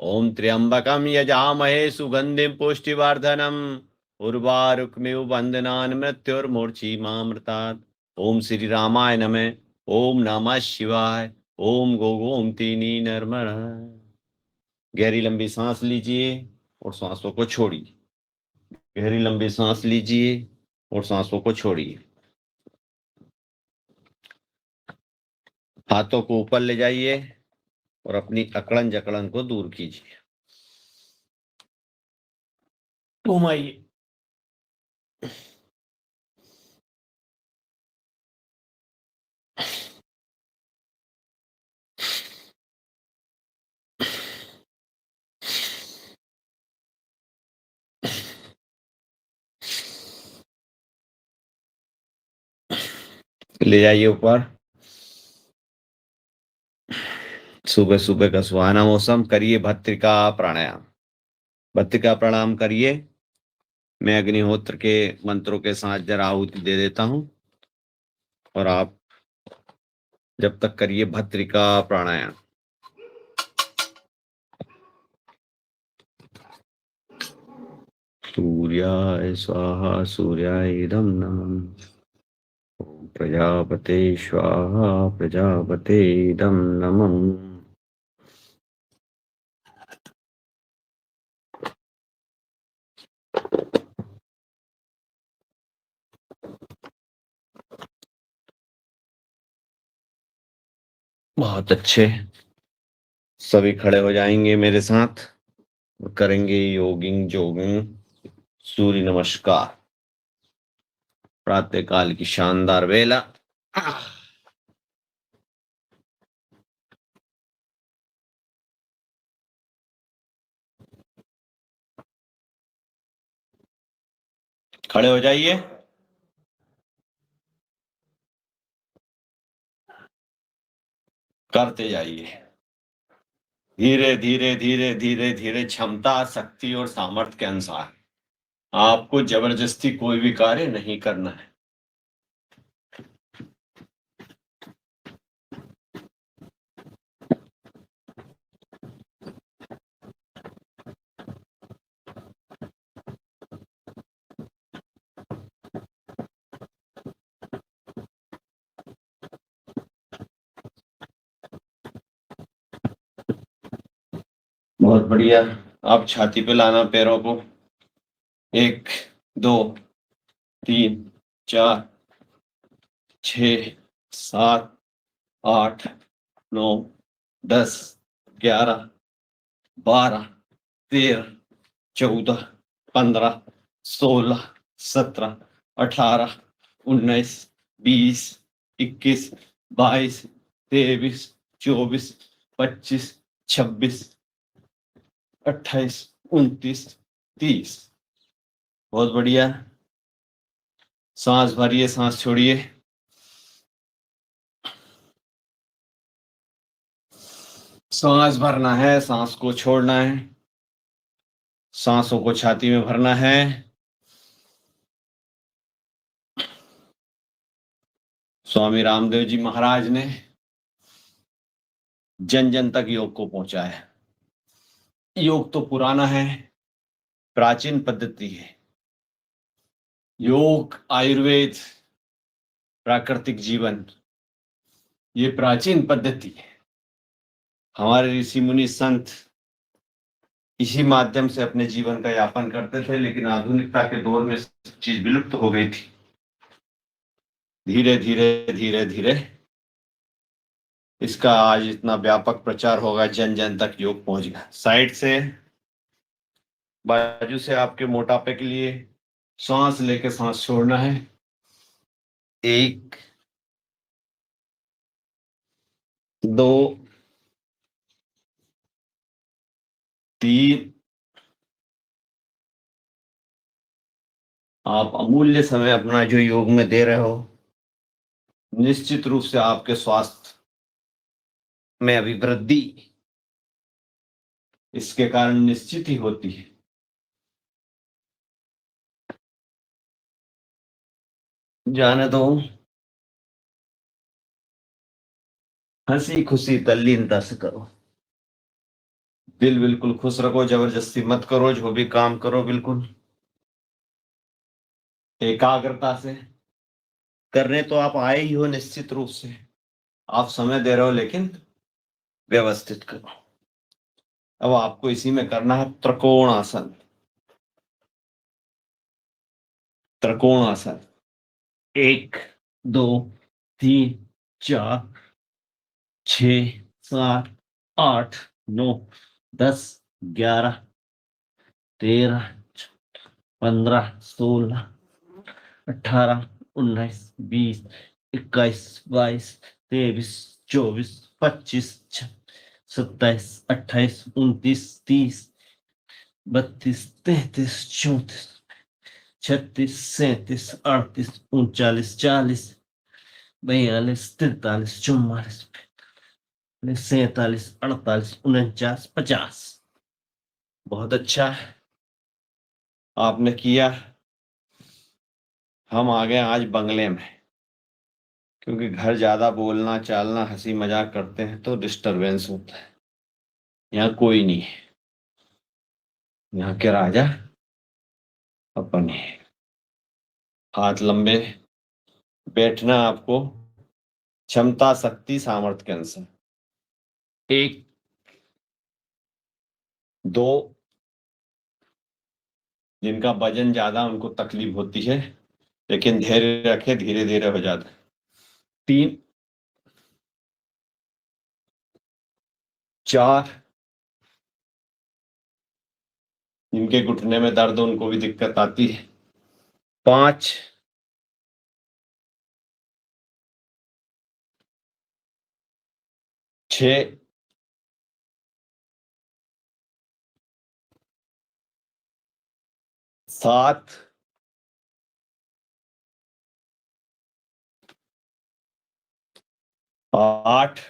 ओम त्र्यंबकम यजामहे सुगंधिम पुष्टिवर्धनम उर्वारुकमिव बंधनान् मृत्युर्मूर्छिमामृतात्। ओम श्री रामाय नमः। ओम नमः शिवाय। ओम गोमतीनी नर्मदा। गहरी लंबी सांस लीजिए और सांसों को छोड़िए। गहरी लंबी सांस लीजिए और सांसों को छोड़िए। हाथों को ऊपर ले जाइए और अपनी अकड़न जकड़न को दूर कीजिए। घुमाइए। ले जाइए ऊपर। सुबह सुबह का सुहाना मौसम, करिए भस्त्रिका प्राणायाम। भस्त्रिका प्राणायाम करिए। मैं अग्निहोत्र के मंत्रों के साथ जरा आहुति दे देता हूं और आप जब तक करिए भस्त्रिका प्राणायाम। सूर्याय स्वाहा सूर्याय इदं नमः। ओम प्रजापते स्वाहा प्रजापते इदं नमः। बहुत अच्छे। सभी खड़े हो जाएंगे मेरे साथ और करेंगे योगिंग जोगिंग सूर्य नमस्कार। प्रातः काल की शानदार वेला। खड़े हो जाइए। करते जाइए। धीरे धीरे धीरे धीरे धीरे क्षमता शक्ति और सामर्थ्य के अनुसार। आपको जबरदस्ती कोई भी कार्य नहीं करना है। बहुत बढ़िया। आप छाती पे लाना पैरों को। 1 2 3 4 6 7 8 9 10 11 12 13 14 15 16 17 18 19 20 21 22 23 24 25 26 28 29 30। बहुत बढ़िया। सांस भरिए सांस छोड़िए। सांस भरना है, सांस को छोड़ना है। सांसों को छाती में भरना है। स्वामी रामदेव जी महाराज ने जन जन तक योग को पहुंचाया। योग तो पुराना है, प्राचीन पद्धति है। योग, आयुर्वेद, प्राकृतिक जीवन, ये प्राचीन पद्धति है। हमारे ऋषि मुनि संत इसी माध्यम से अपने जीवन का यापन करते थे, लेकिन आधुनिकता के दौर में चीज विलुप्त हो गई थी। धीरे धीरे धीरे धीरे इसका आज इतना व्यापक प्रचार होगा, जन जन तक योग पहुंच गया। साइड से, बाजू से आपके मोटापे के लिए सांस लेके सांस छोड़ना है। 1 2 3। आप अमूल्य समय अपना जो योग में दे रहे हो, निश्चित रूप से आपके स्वास्थ्य में अभिवृद्धि इसके कारण निश्चित ही होती है। जाने दो। हंसी खुशी तल्लीनता से करो। दिल बिल्कुल खुश रखो, जबरदस्ती मत करो, जो भी काम करो बिल्कुल एकाग्रता से। करने तो आप आए ही हो निश्चित रूप से, आप समय दे रहे हो, लेकिन व्यवस्थित करो। अब आपको इसी में करना है त्रिकोण आसन। त्रिकोण आसन, 1 2 3 4 6 7 8 9 10 11 13 15 16 18 19 20 21 22 23 24 25 27 28 29 30 32 33 34 36 37 38 39 40 42 43 44 47 48 49 50। बहुत अच्छा आपने किया। हम आ गए आज बंगले में, क्योंकि घर ज्यादा बोलना चालना हंसी मजाक करते हैं तो डिस्टरबेंस होता है। यहाँ कोई नहीं है, यहाँ के राजा अपन है। हाथ लंबे, बैठना आपको क्षमता शक्ति सामर्थ्य के अनुसार। 1 2, जिनका वजन ज्यादा उनको तकलीफ होती है, लेकिन धैर्य रखे, धीरे धीरे हो जाता है। 3 4, जिनके घुटने में दर्द हो उनको भी दिक्कत आती है। 5 6 7 8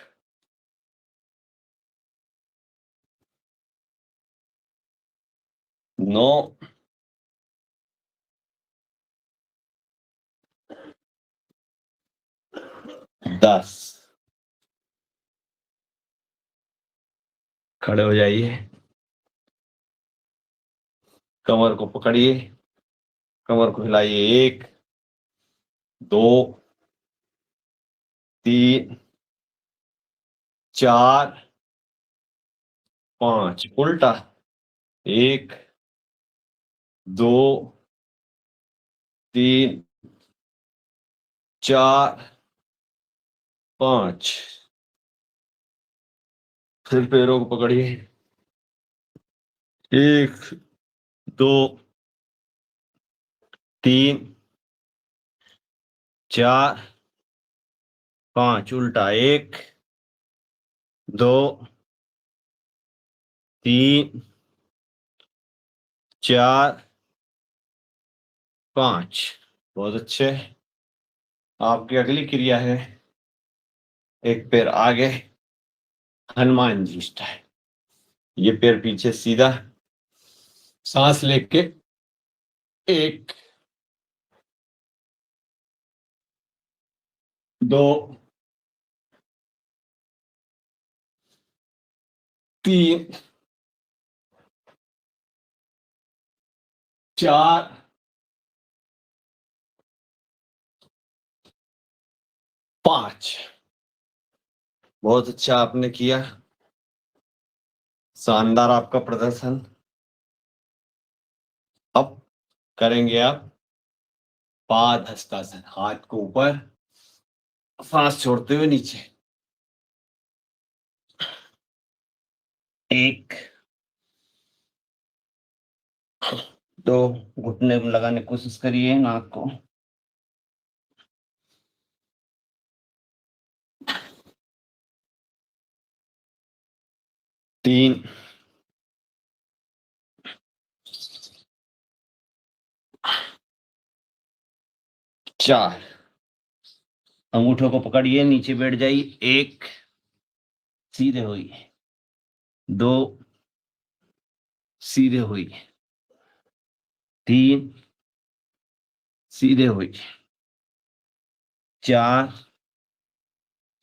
9 10। खड़े हो जाइए, कमर को पकड़िए, कमर को हिलाइए। 1 2 3 4 5, उल्टा। 1 2 3 4 5। फिर पैरों को पकड़िए। 1 2 3 4 5, उल्टा। 1 2 3 4 5। बहुत अच्छे। आपकी अगली क्रिया है एक पैर आगे, हनुमान जी स्टाइल। ये पैर पीछे सीधा, सांस लेके 1 2 3 4 5। बहुत अच्छा आपने किया, शानदार आपका प्रदर्शन। अब करेंगे आप पाद हस्तासन, हाथ को ऊपर, सांस छोड़ते हुए नीचे। 1 2, घुटने को लगाने की कोशिश करिए नाक को। 3 4, अंगूठों को पकड़िए, नीचे बैठ जाइए। 1, सीधे होइए। 2, सीधे होइए। 3, सीधे होइए। 4,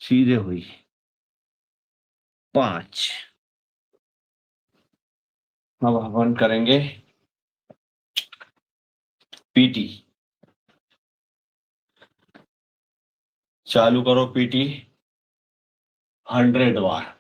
सीधे हुई। 5, अब हवन करेंगे पीटी। चालू करो पीटी 100 बार।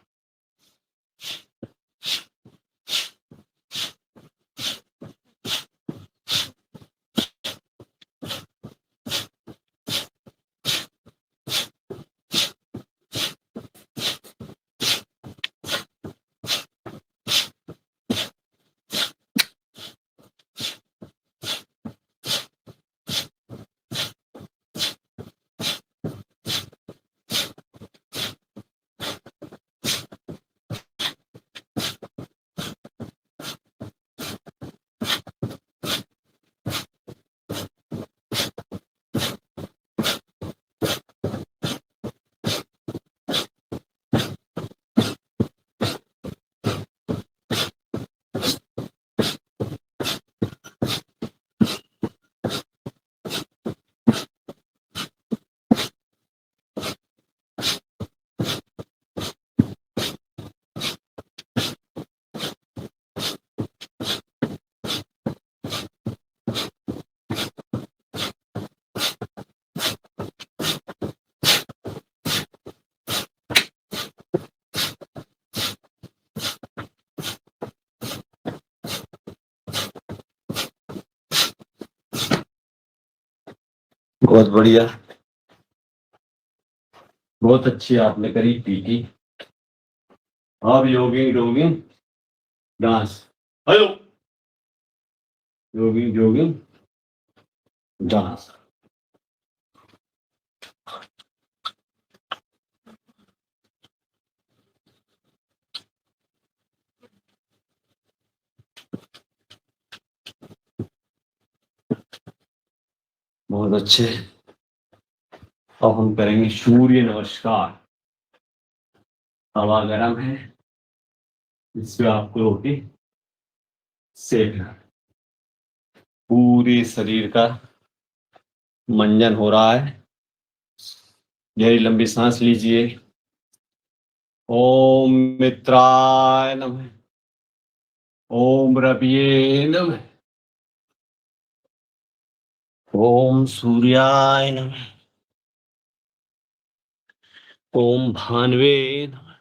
बहुत बढ़िया, बहुत अच्छी आपने करी पीटी। अब योगिंग जोगिंग डांस। हेलो, योगिंग जोगिंग डांस। बहुत अच्छे। अब हम करेंगे सूर्य नमस्कार। हवा गर्म है, इसमें आपको रोटी सेकना। पूरे शरीर का मंजन हो रहा है। गहरी लंबी सांस लीजिए। ओम मित्राय नमः, ओम रविये नमः, ओम सूर्याय नमः, ओम भानवे नमः,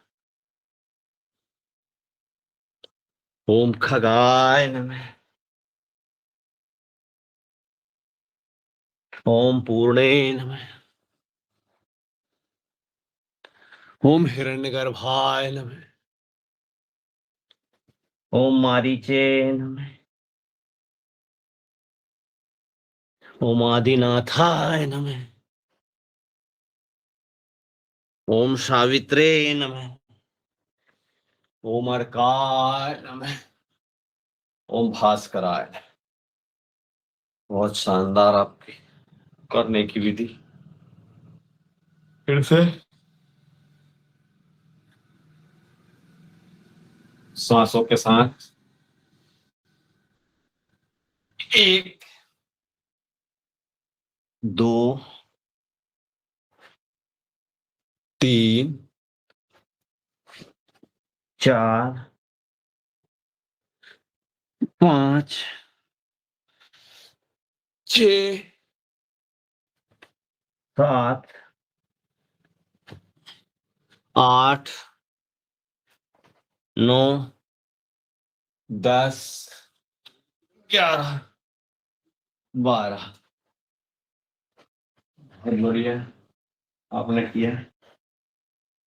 ओम खगाय नमः, ओम पूर्णे नमः, ओम हिरण्यगर्भाय नमः, ओम मारीचे नमः, ओम आदिनाथाय नमः, ओम सावित्रे नमः, ओम अर्काय नमः, ओम भास्कराय नमः। बहुत शानदार आपकी करने की विधि। फिर से सांसों के साथ 1 2 3 4 5 6 7 8 9 10 11 12। बहुत बढ़िया आपने किया।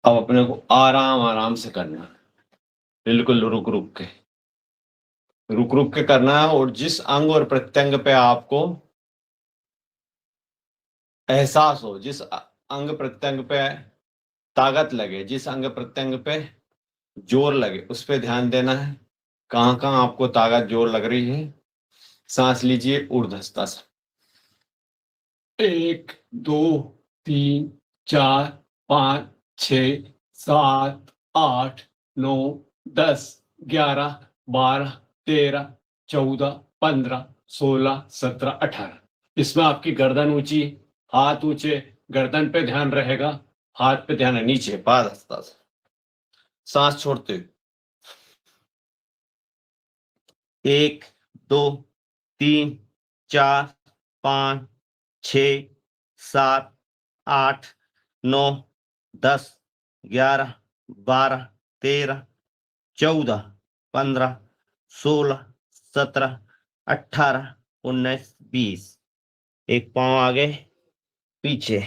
अब अपने को आराम आराम से करना, बिल्कुल रुक रुक के करना है। और जिस अंग और प्रत्यंग पे आपको एहसास हो, जिस अंग प्रत्यंग पे ताकत लगे, जिस अंग प्रत्यंग पे जोर लगे, उस पे ध्यान देना है। कहाँ कहाँ आपको ताकत जोर लग रही है। सांस लीजिए ऊर्ध्वश्वास। 1 2 3 4 5 6 7 8 9 10 11 12 13 14 15 16 17 18। इसमें आपकी गर्दन ऊंची, हाथ ऊंचे, गर्दन पे ध्यान रहेगा, हाथ पे ध्यान है, नीचे पाद। सांस छोड़ते हुए 1 2 3 4 5 6 7 8 9 10 11 12 13 14 15 16 17 18 19 20। एक पांव आगे पीछे,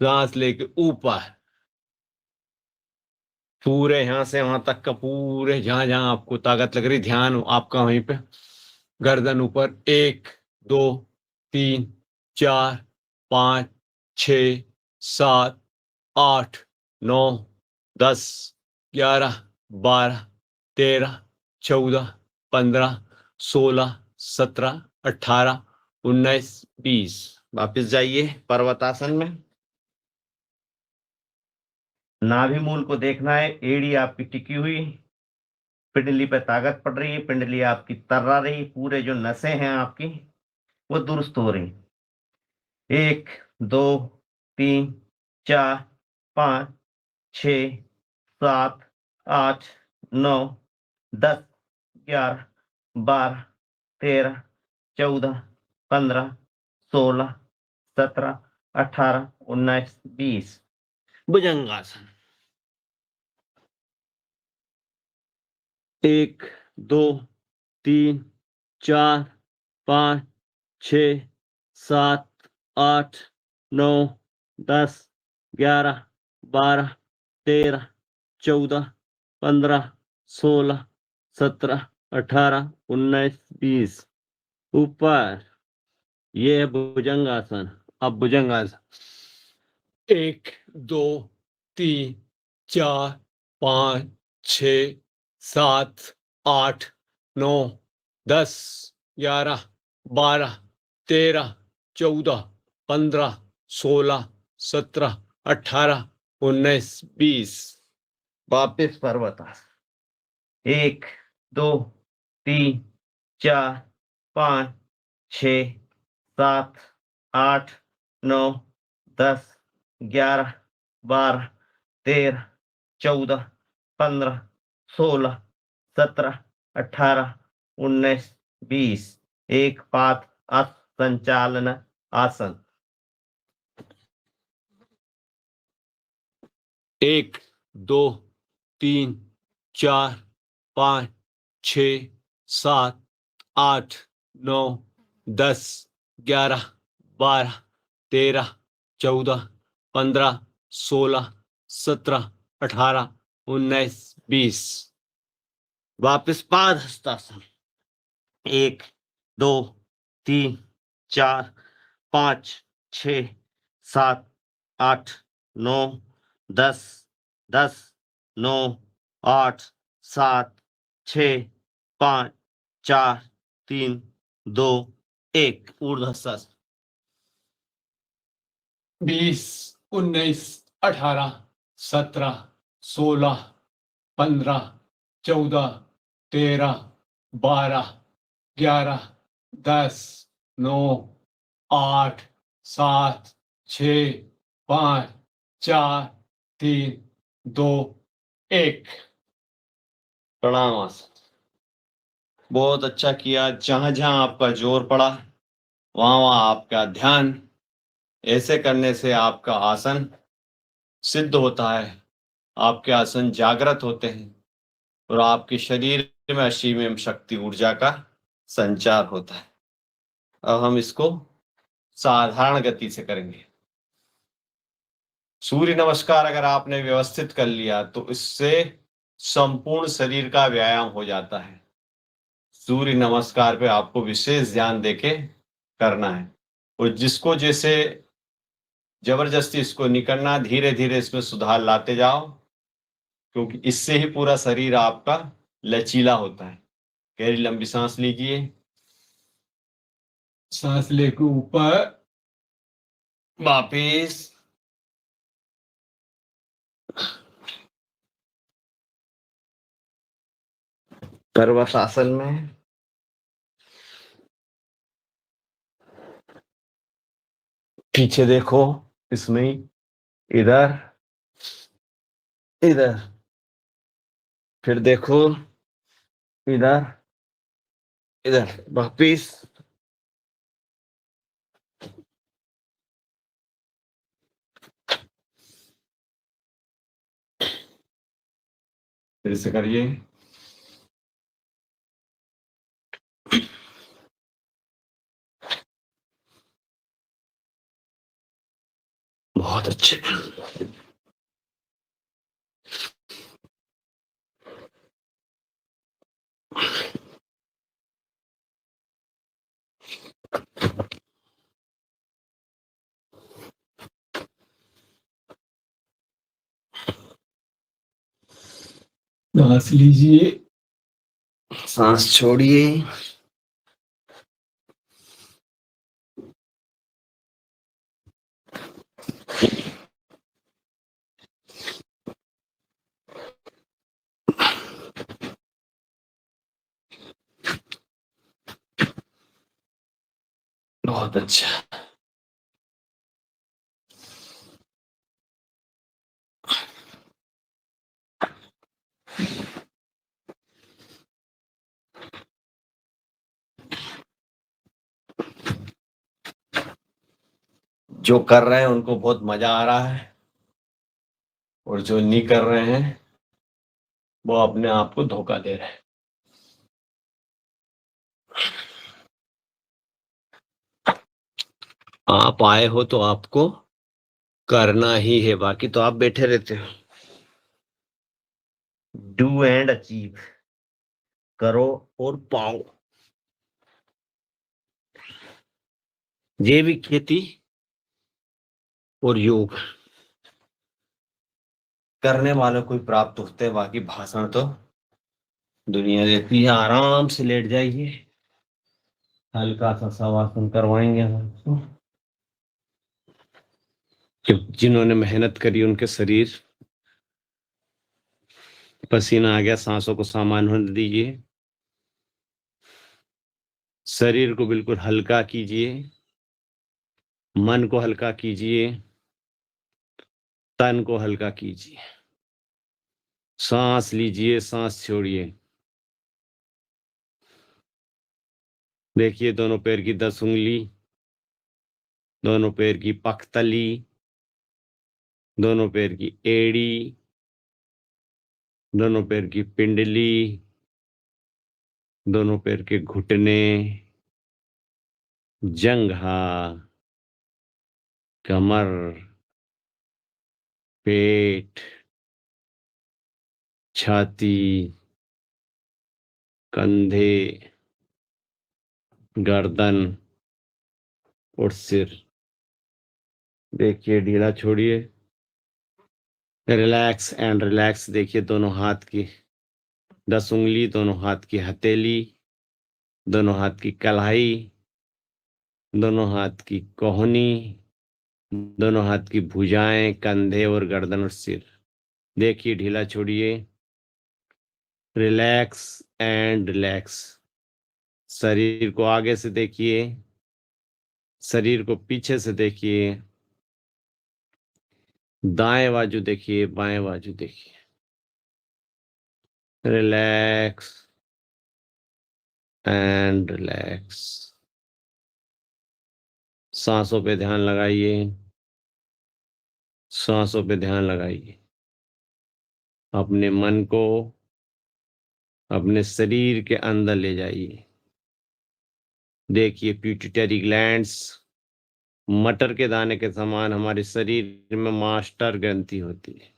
सांस लेके ऊपर, पूरे यहां से वहां तक का, पूरे जहां जहां आपको ताकत लग रही, ध्यान आपका वहीं पे, गर्दन ऊपर। 1 2 3 4 5 6 7 8 9 10 11 12 13 14 15 16 17 18 19 20। वापिस जाइए पर्वतासन में। नाभि मूल को देखना है, एड़ी आपकी टिकी हुई, पिंडली पे ताकत पड़ रही है, पिंडली आपकी तर्रा रही, पूरे जो नसें हैं आपकी वो दुरुस्त हो रही। 1 2 3 4 5 6 7 8 9 10 11 12 13 14 15 16 17 18 19 20। भुजंगासन। 1 2 3 4 5 6 7 8 9 10 11 12 13 14 15 16 17 18 19 20। ऊपर, ये है भुजंगासन। अब भुजंगासन। 1 2 3 4 5 6 7 8 9 10 11 12 13 14 15 16 17 18 19 20। वापिस पर्वतासन। 1 2 3 4 5 6 7 8 9 10 11 12 13 14 15 16 17 18 19 20। एक पाद संचालन आसन। 1 2 3 4 5 6 7 8 9 10 11 12 13 14 15 16 17 18 19 20। वापिस पाद हस्तासन। 1 2 3 4 5 6 7 8 9 10 10 9 8 7 6 5 4 3 2 1। ऊर्ध्व हस्तासन। 20 19 18 17 16 15 14 13 12 11 10 9 8 7 6 5 4 3 2 1। प्रणाम आसन। बहुत अच्छा किया। जहां जहां आपका जोर पड़ा वहां वहां आपका ध्यान, ऐसे करने से आपका आसन सिद्ध होता है, आपके आसन जागृत होते हैं और आपके शरीर में असीम शक्ति ऊर्जा का संचार होता है। अब हम इसको साधारण गति से करेंगे। सूर्य नमस्कार अगर आपने व्यवस्थित कर लिया तो इससे संपूर्ण शरीर का व्यायाम हो जाता है। सूर्य नमस्कार पे आपको विशेष ध्यान देके करना है और जिसको जैसे जबरदस्ती इसको नहीं करना, धीरे धीरे इसमें सुधार लाते जाओ, क्योंकि इससे ही पूरा शरीर आपका लचीला होता है। गहरी लंबी सांस लीजिए। सांस लेके ऊपर, वापिस, पर्वतासन में पीछे देखो, इसमें इधर इधर, फिर देखो इधर इधर वापिस। फिर से करिए। बहुत अच्छे। सांस लीजिए, सांस छोड़िए। बहुत अच्छा। जो कर रहे हैं उनको बहुत मजा आ रहा है, और जो नहीं कर रहे हैं वो अपने आप को धोखा दे रहे हैं। आप आए हो तो आपको करना ही है, बाकी तो आप बैठे रहते हो। डू एंड अचीव, करो और पाओ। जैविक खेती और योग करने वालों को ही प्राप्त होते हैं, बाकी भाषण तो दुनिया देती है। आराम से लेट जाइए, हल्का सा शवासन करवाएंगे हम आपको। जिन्होंने मेहनत करी उनके शरीर पसीना आ गया, सांसों को सामान होने दीजिए। शरीर को बिल्कुल हल्का कीजिए, मन को हल्का कीजिए, तन को हल्का कीजिए। सांस लीजिए, सांस छोड़िए। देखिए दोनों पैर की 10 उंगली, दोनों पैर की पखतली, दोनों पैर की एड़ी, दोनों पैर की पिंडली, दोनों पैर के घुटने, जंघा, कमर, पेट, छाती, कंधे, गर्दन और सिर। देखिए ढीला छोड़िए, रिलैक्स एंड रिलैक्स। देखिए दोनों हाथ की 10 उंगली, दोनों हाथ की हथेली, दोनों हाथ की कलाई, दोनों हाथ की कोहनी, दोनों हाथ की भुजाएं, कंधे और गर्दन और सिर। देखिए ढीला छोड़िए, रिलैक्स एंड रिलैक्स। शरीर को आगे से देखिए, शरीर को पीछे से देखिए, दाएं बाजू देखिए, बाएं बाजू देखिए। Relax and relax. सांसों पे ध्यान लगाइए, सांसों पे ध्यान लगाइए। अपने मन को अपने शरीर के अंदर ले जाइए। देखिए पिट्यूटरी ग्लैंड्स मटर के दाने के समान हमारे शरीर में मास्टर ग्रंथि होती है,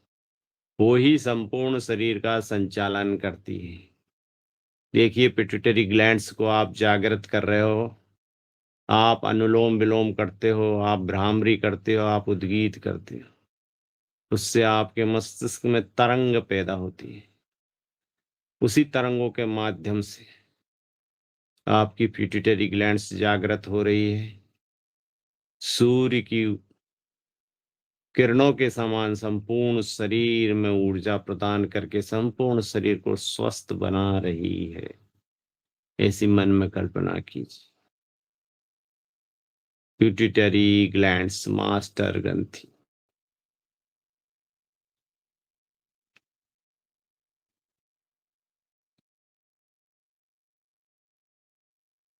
वो ही संपूर्ण शरीर का संचालन करती है। देखिए पिट्यूटरी ग्लैंड्स को आप जागृत कर रहे हो, आप अनुलोम विलोम करते हो, आप भ्रामरी करते हो, आप उद्गीत करते हो। उससे आपके मस्तिष्क में तरंग पैदा होती है। उसी तरंगों के माध्यम से आपकी पिट्यूटरी ग्लैंड्स जागृत हो रही है। सूर्य की किरणों के समान संपूर्ण शरीर में ऊर्जा प्रदान करके संपूर्ण शरीर को स्वस्थ बना रही है। ऐसी मन में कल्पना कीजिए। पिट्यूटरी ग्लैंड्स मास्टर ग्रंथि।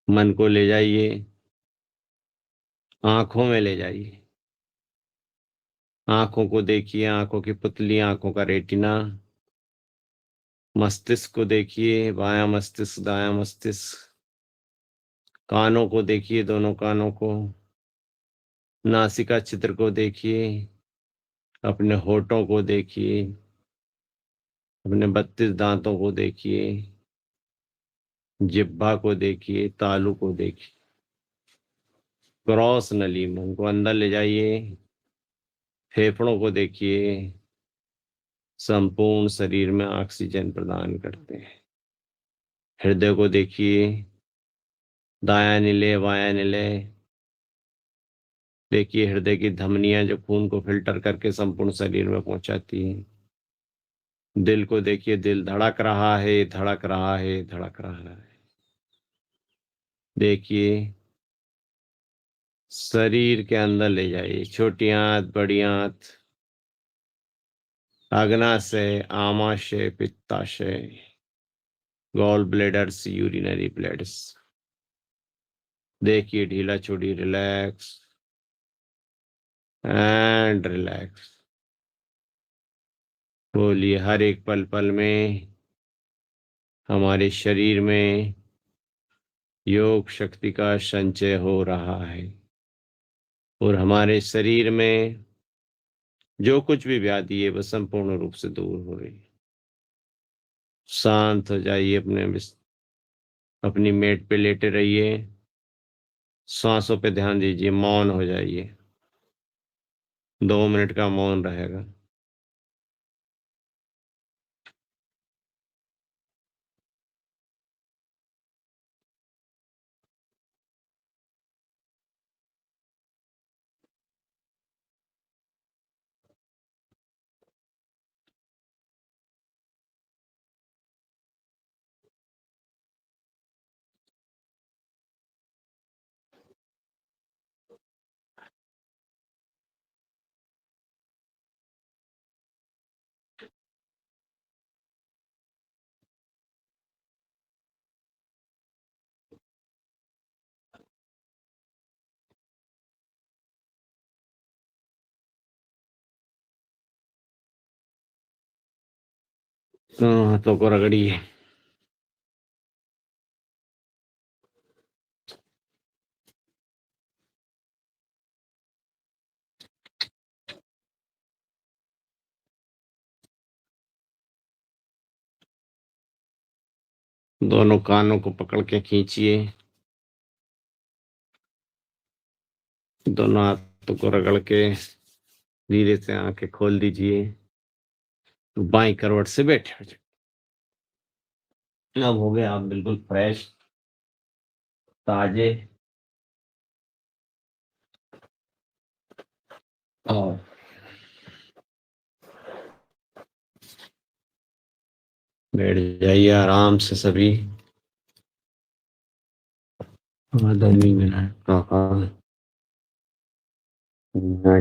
मन को ले जाइए, आंखों में ले जाइए। आंखों को देखिए, आंखों की पुतली, आंखों का रेटिना। मस्तिष्क को देखिए, बायां मस्तिष्क, दायां मस्तिष्क। कानों को देखिए, दोनों कानों को। नासिका चित्र को देखिए, अपने होठों को देखिए, अपने 32 दांतों को देखिए, जिह्वा को देखिए, तालू को देखिए। क्रॉस नली में उनको अंदर ले जाइए। फेफड़ों को देखिए, संपूर्ण शरीर में ऑक्सीजन प्रदान करते हैं। हृदय को देखिए, दायां निले बायां निले। देखिए हृदय की धमनियां जो खून को फिल्टर करके संपूर्ण शरीर में पहुंचाती हैं। दिल को देखिए, दिल धड़क रहा है, धड़क रहा है, धड़क रहा है। देखिए शरीर के अंदर ले जाइए, छोटी आंत, बड़ी आंत, अग्नाशय, आमाशय, पित्ताशय, गॉल ब्लेडर्स, यूरिनरी ब्लेड्स। देखिए ढीला छोड़ी, रिलैक्स एंड रिलैक्स। बोलिए हर एक पल पल में हमारे शरीर में योग शक्ति का संचय हो रहा है और हमारे शरीर में जो कुछ भी व्याधि है वह संपूर्ण रूप से दूर हो रही है। शांत हो जाइए, अपनी मेट पे लेटे रहिए। सांसों पे ध्यान दीजिए, मौन हो जाइए। 2 मिनट का मौन रहेगा। हाथों को रगड़िए। दोनों कानों को पकड़ के खींचिए। दोनों हाथों को रगड़ के धीरे से आंखें खोल दीजिए। बाईं करवट से बैठे हो जाइए। अब हो गए आप बिल्कुल फ्रेश, ताजे और बैठ जाइए आराम से सभी। 10 मिनट का काम।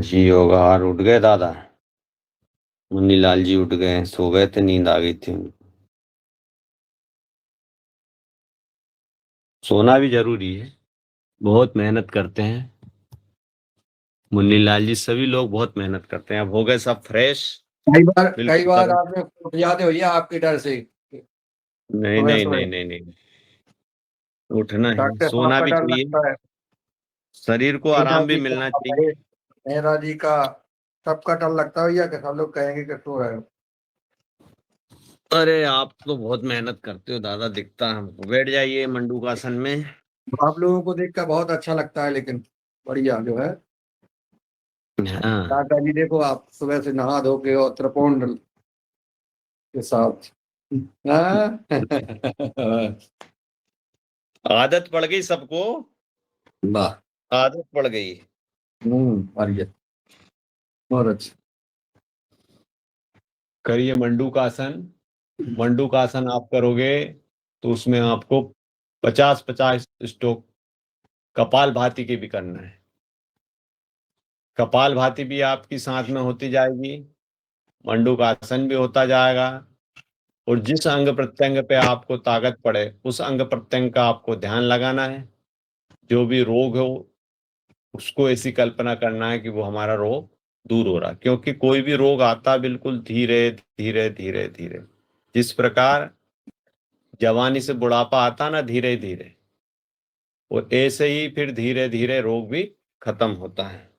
जी होगा। हार उठ गए दादा? मुन्नीलाल जी उठ गए, सो गए थे, नींद आ गई थी। सोना भी जरूरी है, बहुत मेहनत करते हैं मुन्नीलाल जी। सभी लोग बहुत मेहनत करते हैं। अब हो गए सब फ्रेश, कई बिल्कुल बार तरो। आपने उठ जाते हो या आपके डर से नहीं सुबह नहीं नहीं सुबह नहीं नहीं, उठना है, डॉक्टर साहब सोना का भी डर चाहिए, लगता है, शरीर को मीना आराम भी जी मिलना का, चाहिए। मेहरा जी का, सबका डर लगता है या कि सब लोग कहेंगे कि सो रहे हो। अरे आप तो बहुत मेहनत करते हो दादा, दिखता है हमको। बैठ जाइए मंडूकासन में। आप लोगों को देखकर बहुत अच्छा लगता है, लेकिन बढ़िया जो है हाँ। दादाजी, देखो आप सुबह से नहा धो के और त्रिपोण के साथ। हाँ? आदत पड़ गई सबको, वाह। आदत पड़ गई। बढ़िया, बहुत अच्छा। करिए मंडूकासन। मंडूकासन आप करोगे तो उसमें आपको 50-50 स्ट्रोक कपाल भाती की भी करना है। कपाल भाती भी आपकी साथ में होती जाएगी, मंडूकासन भी होता जाएगा, और जिस अंग प्रत्यंग पे आपको ताकत पड़े उस अंग प्रत्यंग का आपको ध्यान लगाना है। जो भी रोग हो उसको ऐसी कल्पना करना है कि वो हमारा रोग दूर हो रहा है, क्योंकि कोई भी रोग आता बिल्कुल धीरे धीरे धीरे धीरे। जिस प्रकार जवानी से बुढ़ापा आता ना धीरे धीरे, और ऐसे ही फिर धीरे धीरे रोग भी खत्म होता है।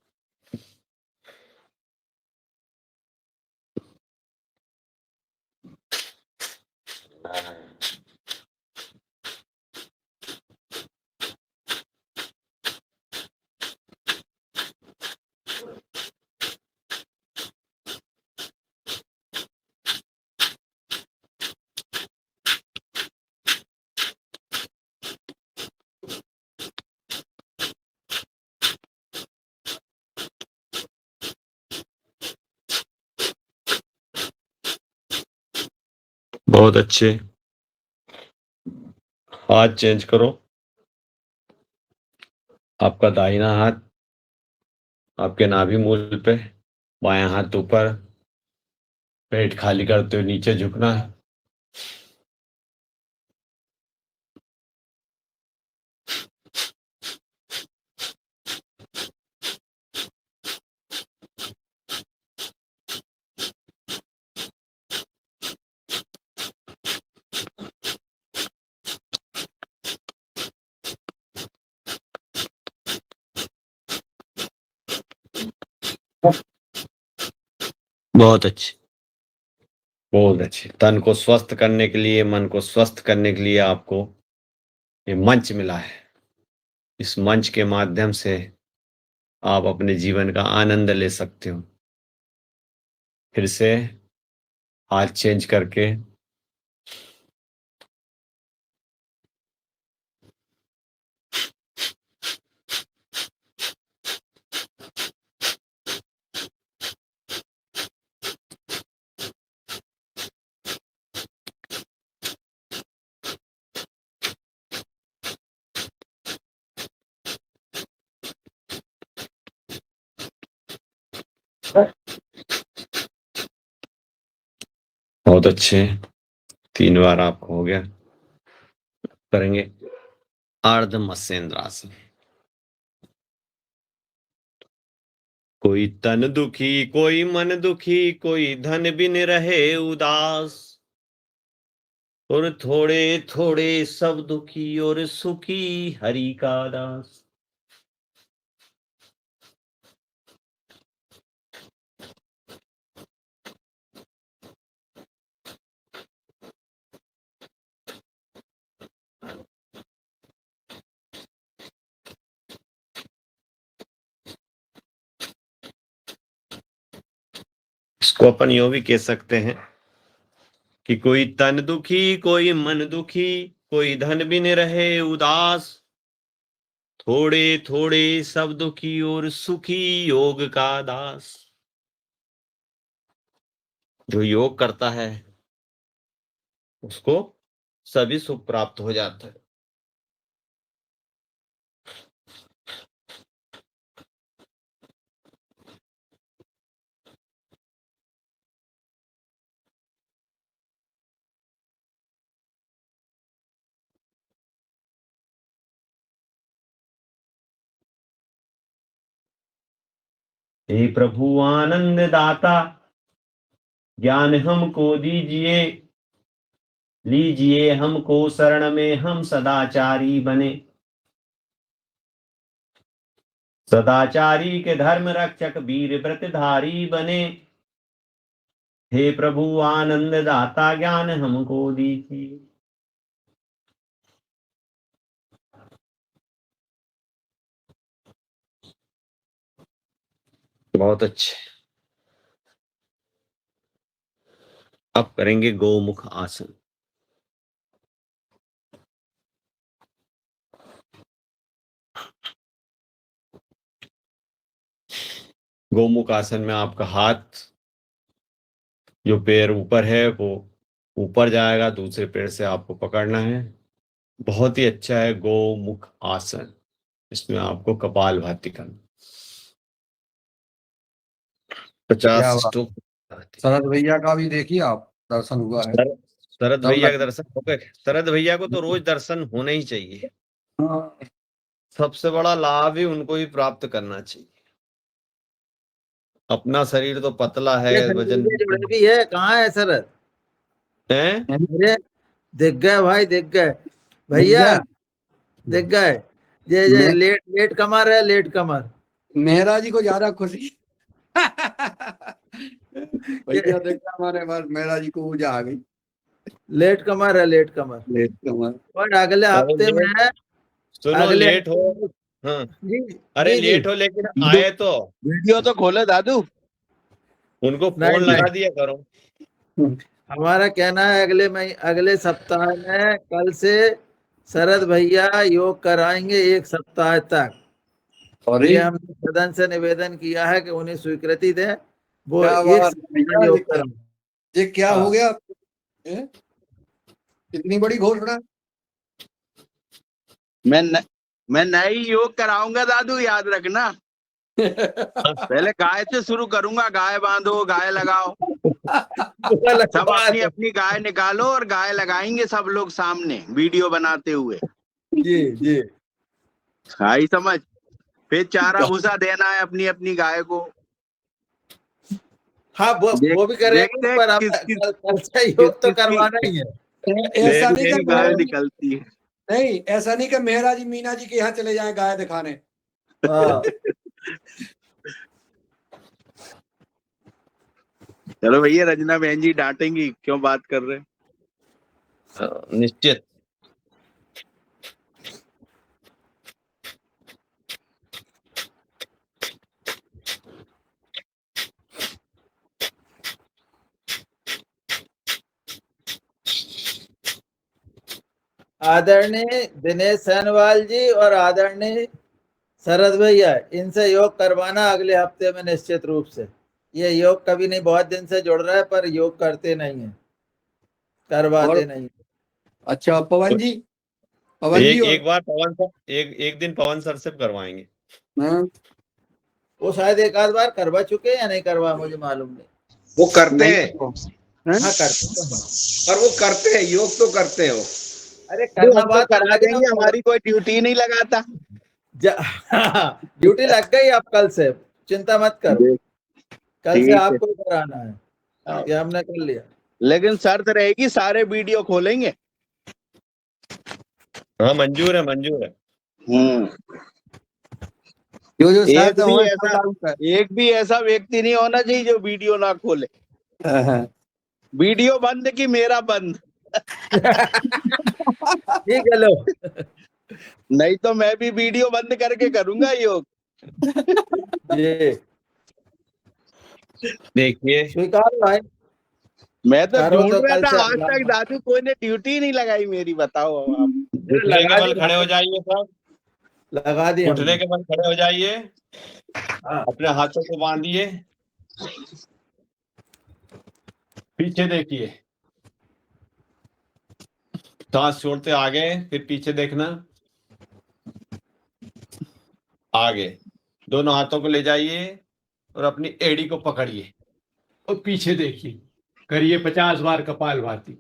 बहुत अच्छे। हाथ चेंज करो। आपका दाहिना हाथ आपके नाभि मूल पे, बायां हाथ ऊपर, पेट खाली करते हुए नीचे झुकना है। बहुत अच्छे, बहुत अच्छे। तन को स्वस्थ करने के लिए, मन को स्वस्थ करने के लिए आपको ये मंच मिला है। इस मंच के माध्यम से आप अपने जीवन का आनंद ले सकते हो। फिर से हाथ चेंज करके बहुत अच्छे। 3 बार आपको हो गया। करेंगे अर्ध मत्स्येंद्रासन। कोई तन दुखी, कोई मन दुखी, कोई धन बिन रहे उदास, और थोड़े थोड़े सब दुखी और सुखी हरि का दास। इसको अपन यूं भी कह सकते हैं कि कोई तन दुखी, कोई मन दुखी, कोई धन बिन रहे उदास, थोड़े थोड़े सब दुखी और सुखी योग का दास। जो योग करता है उसको सभी सुख प्राप्त हो जाता है। हे प्रभु आनंद दाता, ज्ञान हमको दीजिए, लीजिए हमको शरण में, हम सदाचारी बने। सदाचारी के धर्म रक्षक, वीर व्रतधारी बने। हे प्रभु आनंद दाता, ज्ञान हमको दीजिए। बहुत अच्छे। अब करेंगे गोमुख आसन। गोमुख आसन में आपका हाथ, जो पैर ऊपर है वो ऊपर जाएगा, दूसरे पैर से आपको पकड़ना है। बहुत ही अच्छा है गोमुख आसन। इसमें आपको कपालभाति करना। क्या 50 बात। स्ट्रोक। शरद भैया का भी देखिए आप, दर्शन हुआ है। शरद सब भैया का लग दर्शन हो गए। शरद भैया को तो रोज दर्शन होना ही चाहिए। हाँ, सबसे बड़ा लाभ ही उनको ही प्राप्त करना चाहिए। अपना शरीर तो पतला है, ये वजन संजय जुड़े भी है, कहाँ है शरद? है। अरे दिख गए भाई, दिख गए मिल भैया, गया। दिख गए। ये मैं लेट लेट कमर है, लेट कमर। मेहरा जी को ज्यादा खुशी ये भैया देखा हमारे पास मेहरा जी को ऊर्जा आ गई। लेट कमर है, लेट कमर। लेट कमर। और अगले अरे हफ्ते में, लेट, सुनो अगले लेट हो। हाँ, जी अरे जी जी, लेट हो लेकिन दादू आए तो वीडियो तो खोले दादू। उनको नहीं फोन नहीं, लगा दिया करो। हमारा कहना है अगले सप्ताह में, कल से शरद भैया योग कराएंगे 1 सप्ताह तक। और ये हमने सदन से निवेदन किया है कि उन्हें स्वीकृति दें, वो क्या एक बात सप्ताह भैया, योग कराएं। ये क्या हाँ। हो गया? ये? इतनी बड़ी घोषणा। मैं नई योग कराऊंगा दादू, याद रखना। पहले गाय से शुरू करूंगा, गाय बांधो, गाय लगाओ, सब अपनी अपनी गाय निकालो और गाय लगाएंगे सब लोग सामने वीडियो बनाते हुए। जी जी, आई समझ। फिर चारा भूसा देना है अपनी अपनी गाय को। हाँ वो भी करेंगे, देखते हैं पर हमें कल से योग तो करवाना ही है। ऐसा नहीं किसकी कि गाय मेहरा जी, निकलती है। नहीं ऐसा नहीं कि मेहरा जी मीना जी के यहाँ चले जाएं गाय दिखाने। हाँ चलो भैया, रजना बहन जी डांटेंगी क्यों बात कर रहे हैं। निश्चित। आदरणीय दिनेश सैनवाल जी और आदरणीय शरद भैया, इनसे योग करवाना अगले हफ्ते में निश्चित रूप से। ये योग कभी नहीं, बहुत दिन से जुड़ रहा है पर योग करते नहीं है, करवाते और नहीं। अच्छा पवन जी, पवन जी एक और एक बार पवन सर, एक दिन पवन सर से करवाएंगे। हाँ, वो शायद एक आध बार करवा चुके हैं या नहीं करवा, मुझे मालूम नहीं। वो करते नहीं हैं, तो हैं? हाँ करते तो हैं। पर वो करते हैं, योग तो करते हो। अरे हम करना तो बात करा अलग है। देंगे, हमारी कोई ड्यूटी नहीं लगाता। ड्यूटी लग गई अब कल से, चिंता मत करो। कल से ठीक है, आपको ही कराना है, ये हमने कर लिया। लेकिन शर्त रहेगी सारे वीडियो खोलेंगे। हाँ मंजूर है, मंजूर है। जो एक शर्त भी हो सब ऐसा लागू कर। एक भी ऐसा व्यक्ति नहीं होना चाहिए जो वीडियो ना खोले। हाँ, वीडियो बंद की मेरा बंद। ठीक है, लो। नहीं तो मैं भी वीडियो बंद करके करूंगा योग। ये देखिए, स्वीकार भाई, मैं तो करो ढूंढ तो रहा कल था से आज तक दादू, कोई ने ड्यूटी नहीं लगाई मेरी। बताओ अब आप। घुटने के लगा बल दी, खड़े हो जाइए सब। लगा दी घुटने हमने। के बल खड़े हो जाइए, हाँ। अपने हाथों को बांधिए, पीछे देखिए, सांस छोड़ते आगे, फिर पीछे देखना, आगे। दोनों हाथों को ले जाइए और अपनी एड़ी को पकड़िए और पीछे देखिए, करिए 50 बार कपालभाति।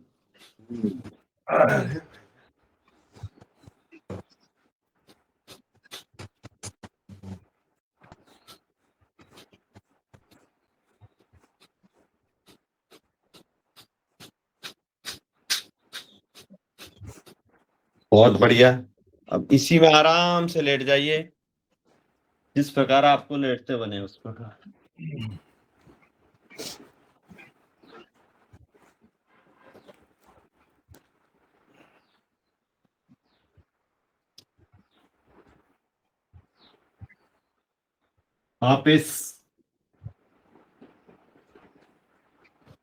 बहुत बढ़िया। अब इसी में आराम से लेट जाइए, जिस प्रकार आपको लेटते बने उस प्रकार। वापिस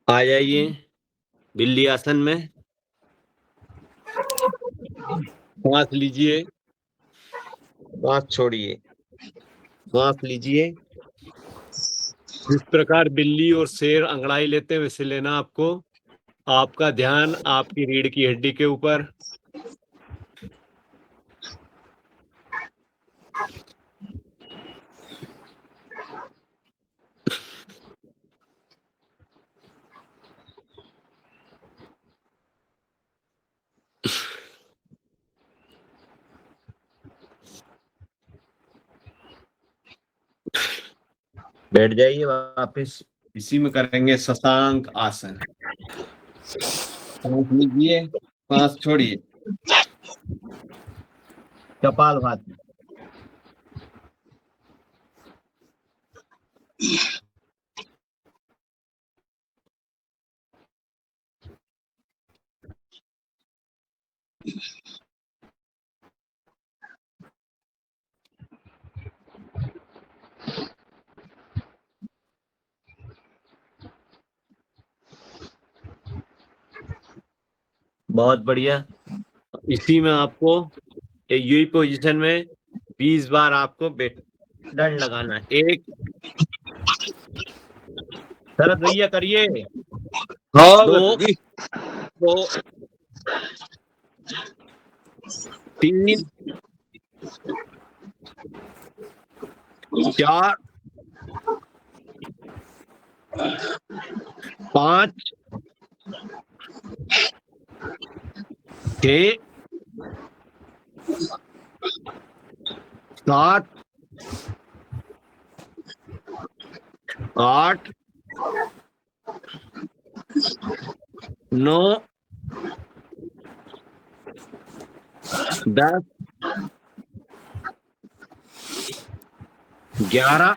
आ जाइए बिल्ली आसन में। सांस लीजिए, सांस छोड़िए, सांस लीजिए। जिस प्रकार बिल्ली और शेर अंगड़ाई लेते हैं वैसे लेना आपको। आपका ध्यान आपकी रीढ़ की हड्डी के ऊपर। बैठ जाइए वापस। इसी में करेंगे शशांक आसन। सांस लीजिए, सांस छोड़िए, कपालभाति। बहुत बढ़िया। इसी में आपको यही पोजीशन में 20 बार आपको दंड लगाना है। एक, शरद भैया करिए। हाँ दो, जी। दो, 3, 4, 5, 6, 7, 8, 9, 10, 11।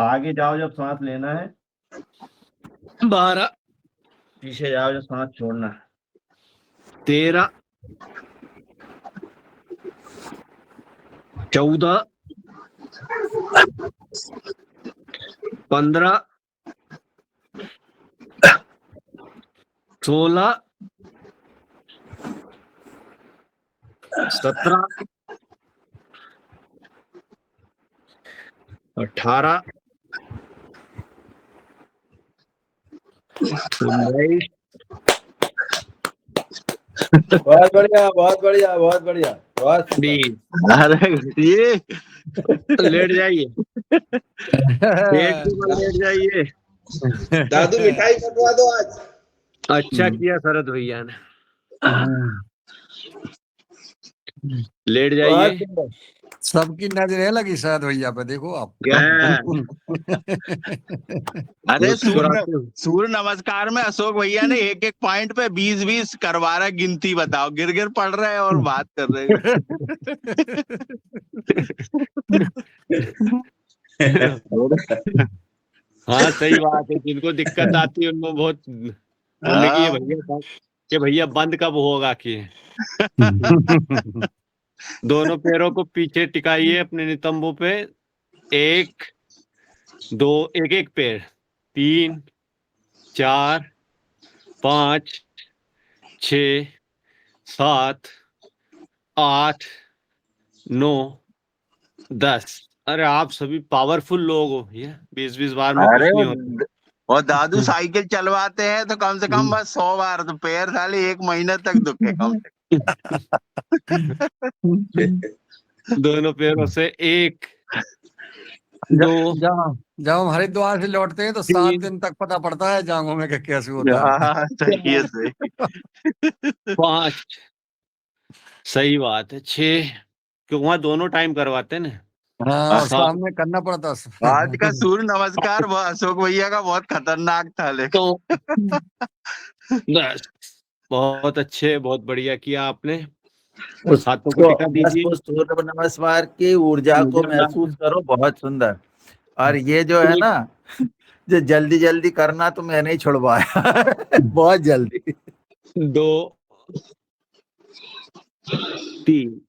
आगे जाओ जब सांस लेना है। 12, पीछे जाओ जब सांस छोड़ना है। 13, 14, 15, 16, 17, 18, 19, बहुत बढ़िया, बहुत बढ़िया, बहुत बढ़िया, बहुत सुंदर। 20। अरे ये लेट जाइए, पेट के बल लेट जाइए। दादू मिठाई कटवा दो आज। अच्छा किया शरद भैया ने। लेट बहुत जाइए। सुंदर। सबकी नजरें लगी शायद भैया पे, देखो आप। अरे मुस्कुराते हुए। सूर्य नमस्कार में अशोक भैया ने एक एक पॉइंट पे 20-20 करवा रहा है गिनती। बताओ, गिर गिर पड़ रहे हैं और बात कर रहे हैं। हाँ सही बात है। जिनको दिक्कत आती है उनको बहुत बोलने की ये भैया बंद कब होगा कि दोनों पैरों को पीछे टिकाइए अपने नितंबों पे। 1, 2, एक एक पैर। 3, 4, 5, 6, 7, 8, 9, 10। अरे आप सभी पावरफुल लोग हो भैया। 20-20 बार में कुछ अरे नहीं होता। और दादू साइकिल चलवाते हैं तो कम से कम बस 100 बार, तो पैर साले 1 महीने तक दुखे कम से दोनों पैरों से 1, 2, जब हम हरिद्वार से लौटते हैं तो 7 दिन तक पता पड़ता है जांघों में कि कैसे होता है। हाँ, सही है, सही। 5, सही बात है। 6, क्योंकि वहां दोनों टाइम करवाते हैं ना। हाँ, और 7, सामने करना पड़ता है। आज का सूर्य नमस्कार वो अशोक भैया का बहुत खतरनाक था, लेकिन 10। बहुत अच्छे, बहुत बढ़िया किया आपने। उस हाथों को टिका बस दीजिए। उस सूर्य नमस्कार की ऊर्जा को महसूस करो, बहुत सुंदर। और ये जो है ना, जो जल्दी जल्दी करना तो मैं नहीं छुड़वाया बहुत जल्दी। 2, 3।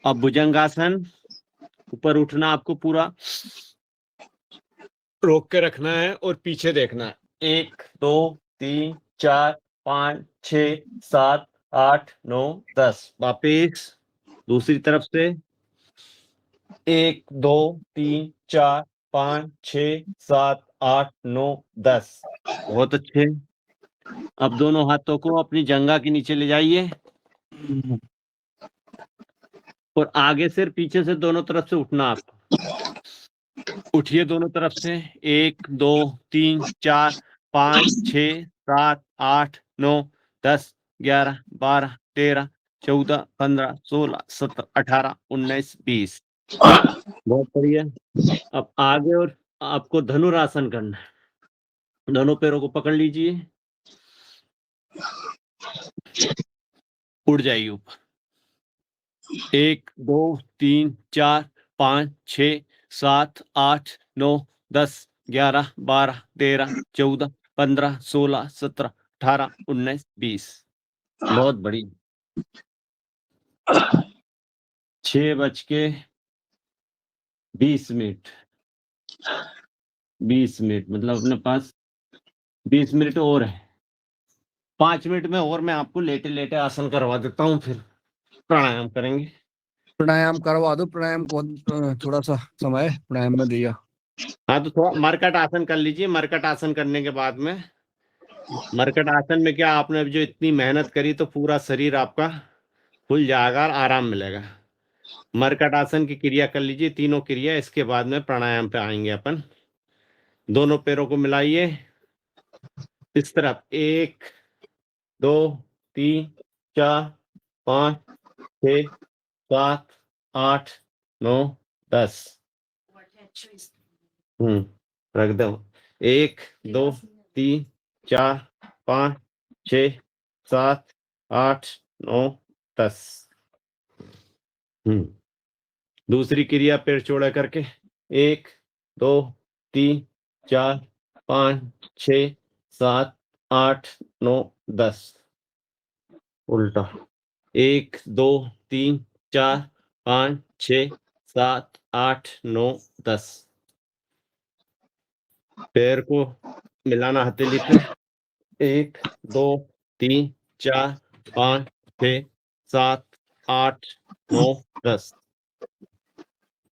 अब भुजंगासन। ऊपर उठना आपको पूरा रोक के रखना है और पीछे देखना है। 1, 2, 3, 4, 5, 6, 7, 8, 9, 10। वापिस दूसरी तरफ से। 1, 2, 3, 4, 5, 6, 7, 8, 9, 10। बहुत अच्छे। अब दोनों हाथों को अपनी जंघा के नीचे ले जाइए और आगे से पीछे से दोनों तरफ से उठना। आप उठिए दोनों तरफ से। 1, 2, 3, 4, 5, 6, 7, 8, 9, 10, 11, 12, 13, 14, 15, 16, 17, 18, 19, 20। बहुत बढ़िया। अब आगे और आपको धनुरासन करना है। दोनों पैरों को पकड़ लीजिए, उड़ जाइए ऊपर। 1 2 3 4 5 6 7 8 9 10 11 12 13 14 15 16 17 18 19 20। बहुत बढ़िया। 6:20 20 मिनट, मतलब अपने पास 20 मिनट और है। 5 मिनट में और मैं आपको लेटे लेटे आसन करवा देता हूँ, फिर प्राणायाम करेंगे। प्राणायाम करवा दो, प्राणायाम को थोड़ा सा समय प्राणायाम में दिया। हाँ, तो थोड़ा मरकट आसन कर लीजिए। मरकट आसन करने के बाद में, मरकट आसन में क्या, आपने जो इतनी मेहनत करी तो पूरा शरीर आपका खुल जाएगा और आराम मिलेगा। मरकट आसन की क्रिया कर लीजिए, तीनों क्रिया। इसके बाद में प्राणायाम पे आएंगे अपन। दोनों पैरों को मिलाइए इस तरफ। 1 2 3 4 5 6 7 8 9 10। रख दो। 1 2 3 4 5 6 7 8 9 10। दूसरी क्रिया, पैर चौड़ा करके। 1 2 3 4 5 6 7 8 9 10। उल्टा। 1 2 3 4 5 6 7 8 9 10। पैर को मिलाना हथेली पे। 1 2 3 4 5 6 7 8 9 10।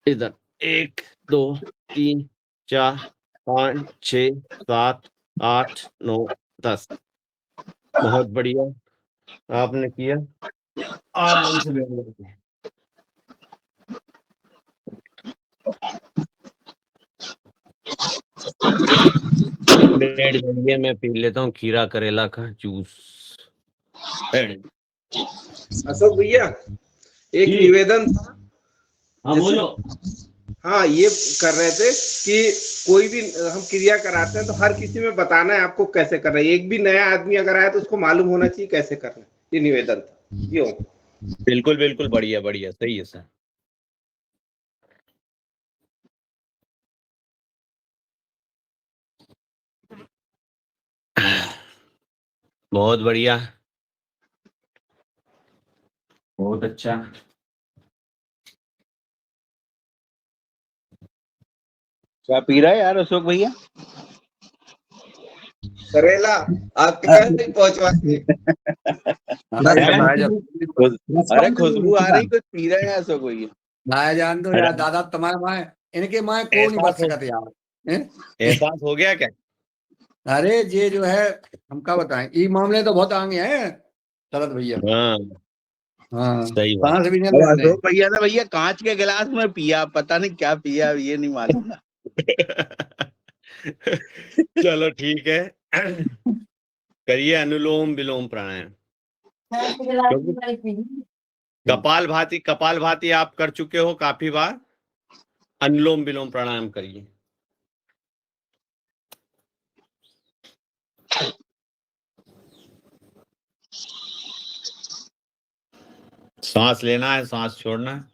इधर 1 2 3 4 5 6 7 8 9 10। बहुत बढ़िया आपने किया। आराम से बैठ। जाइए, मैं पी लेता हूँ खीरा करेला का जूस। अशोक भैया, एक जी। निवेदन था। हाँ, जैसे बोलो। हाँ, ये कर रहे थे कि कोई भी हम क्रिया कराते हैं तो हर किसी में बताना है आपको कैसे करना है। एक भी नया आदमी अगर आया तो उसको मालूम होना चाहिए कैसे करना है। ये निवेदन था। क्यों? बिल्कुल बिल्कुल, बढ़िया बढ़िया, सही है सर। बहुत बढ़िया, बहुत अच्छा। क्या पी रहा है यार अशोक भैया? करेला आपके यहाँ ही पहुंचवा के। अरे खुशबू आ रही, कुछ पी रहे हैं अशोक भैया। लाया जान दो यार, दादा तुम्हारे माए, इनके माए को नहीं बच एहसास हो, सकते यार। हैं? एहसास हो गया क्या? अरे ये जो है, हम क्या बताएं, ये मामले तो बहुत आगे हैं शरद भैया। हाँ, हाँ, सही बात। सांस भी नहीं अब लेते। अशोक भैया ने भैया कांच के गिलास में पिया, पता नहीं क्या पिया, ये नहीं मालूम। चलो ठीक है। करिए अनुलोम विलोम प्राणायाम। क्योंकि कपाल भाती आप कर चुके हो काफी बार। अनुलोम विलोम प्राणायाम करिए। सांस लेना है, सांस छोड़ना है।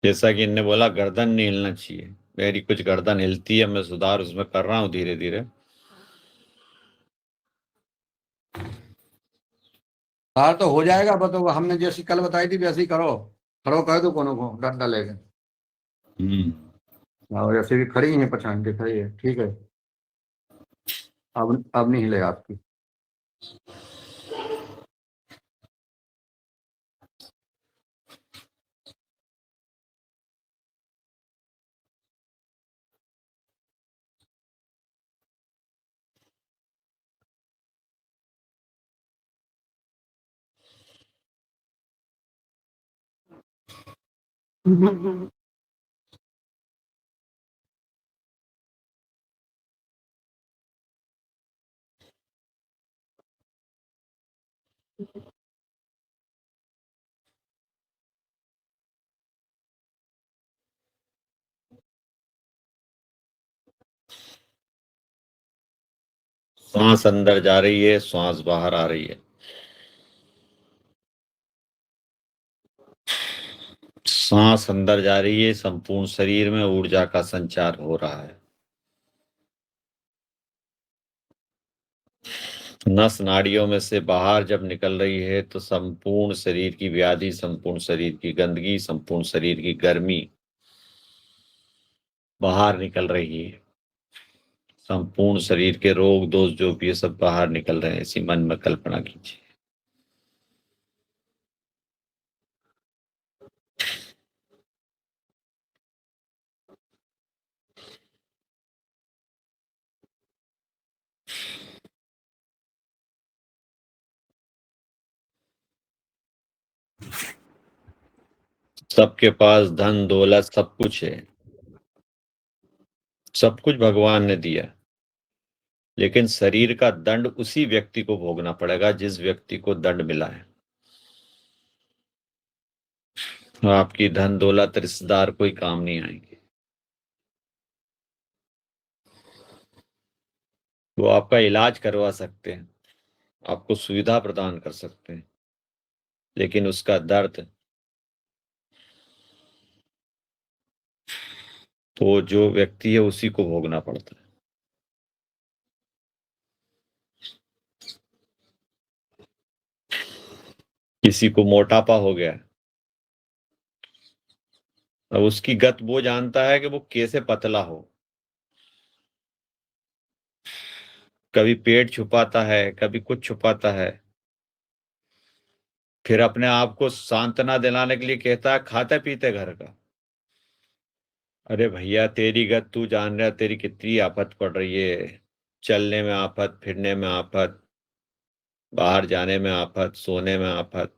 जैसा कि इनने बोला, गर्दन नहीं हिलना चाहिए। मेरी कुछ गर्दन हिलती है, मैं सुधार उसमें कर रहा हूँ धीरे धीरे। हाँ तो हो जाएगा, बताओ। हमने जैसी कल बताई थी वैसे ही करो। खड़ो कर दो कोनो को, डंडा लेके। और ऐसे भी खड़ी है, पछाड़ के खड़ी है, ठीक है। अब नहीं हिलेगा आपकी। सांस अंदर जा रही है, श्वास बाहर आ रही है। सांस अंदर जा रही है, संपूर्ण शरीर में ऊर्जा का संचार हो रहा है। नस नाड़ियों में से बाहर जब निकल रही है तो संपूर्ण शरीर की व्याधि, संपूर्ण शरीर की गंदगी, संपूर्ण शरीर की गर्मी बाहर निकल रही है। संपूर्ण शरीर के रोग दोष जो भी है सब बाहर निकल रहे हैं, इसी मन में कल्पना कीजिए। सबके पास धन दौलत सब कुछ है, सब कुछ भगवान ने दिया, लेकिन शरीर का दंड उसी व्यक्ति को भोगना पड़ेगा जिस व्यक्ति को दंड मिला है। आपकी धन दौलत रिश्तेदार कोई काम नहीं आएंगे। वो आपका इलाज करवा सकते हैं, आपको सुविधा प्रदान कर सकते हैं, लेकिन उसका दर्द तो जो व्यक्ति है उसी को भोगना पड़ता है। किसी को मोटापा हो गया, अब उसकी गत वो जानता है कि वो कैसे पतला हो। कभी पेट छुपाता है, कभी कुछ छुपाता है, फिर अपने आप को सांत्वना दिलाने के लिए कहता है खाते पीते घर का। अरे भैया तेरी गत तू जान रहा, तेरी कितनी आफत पड़ रही है। चलने में आफत, फिरने में आफत, बाहर जाने में आफत, सोने में आफत,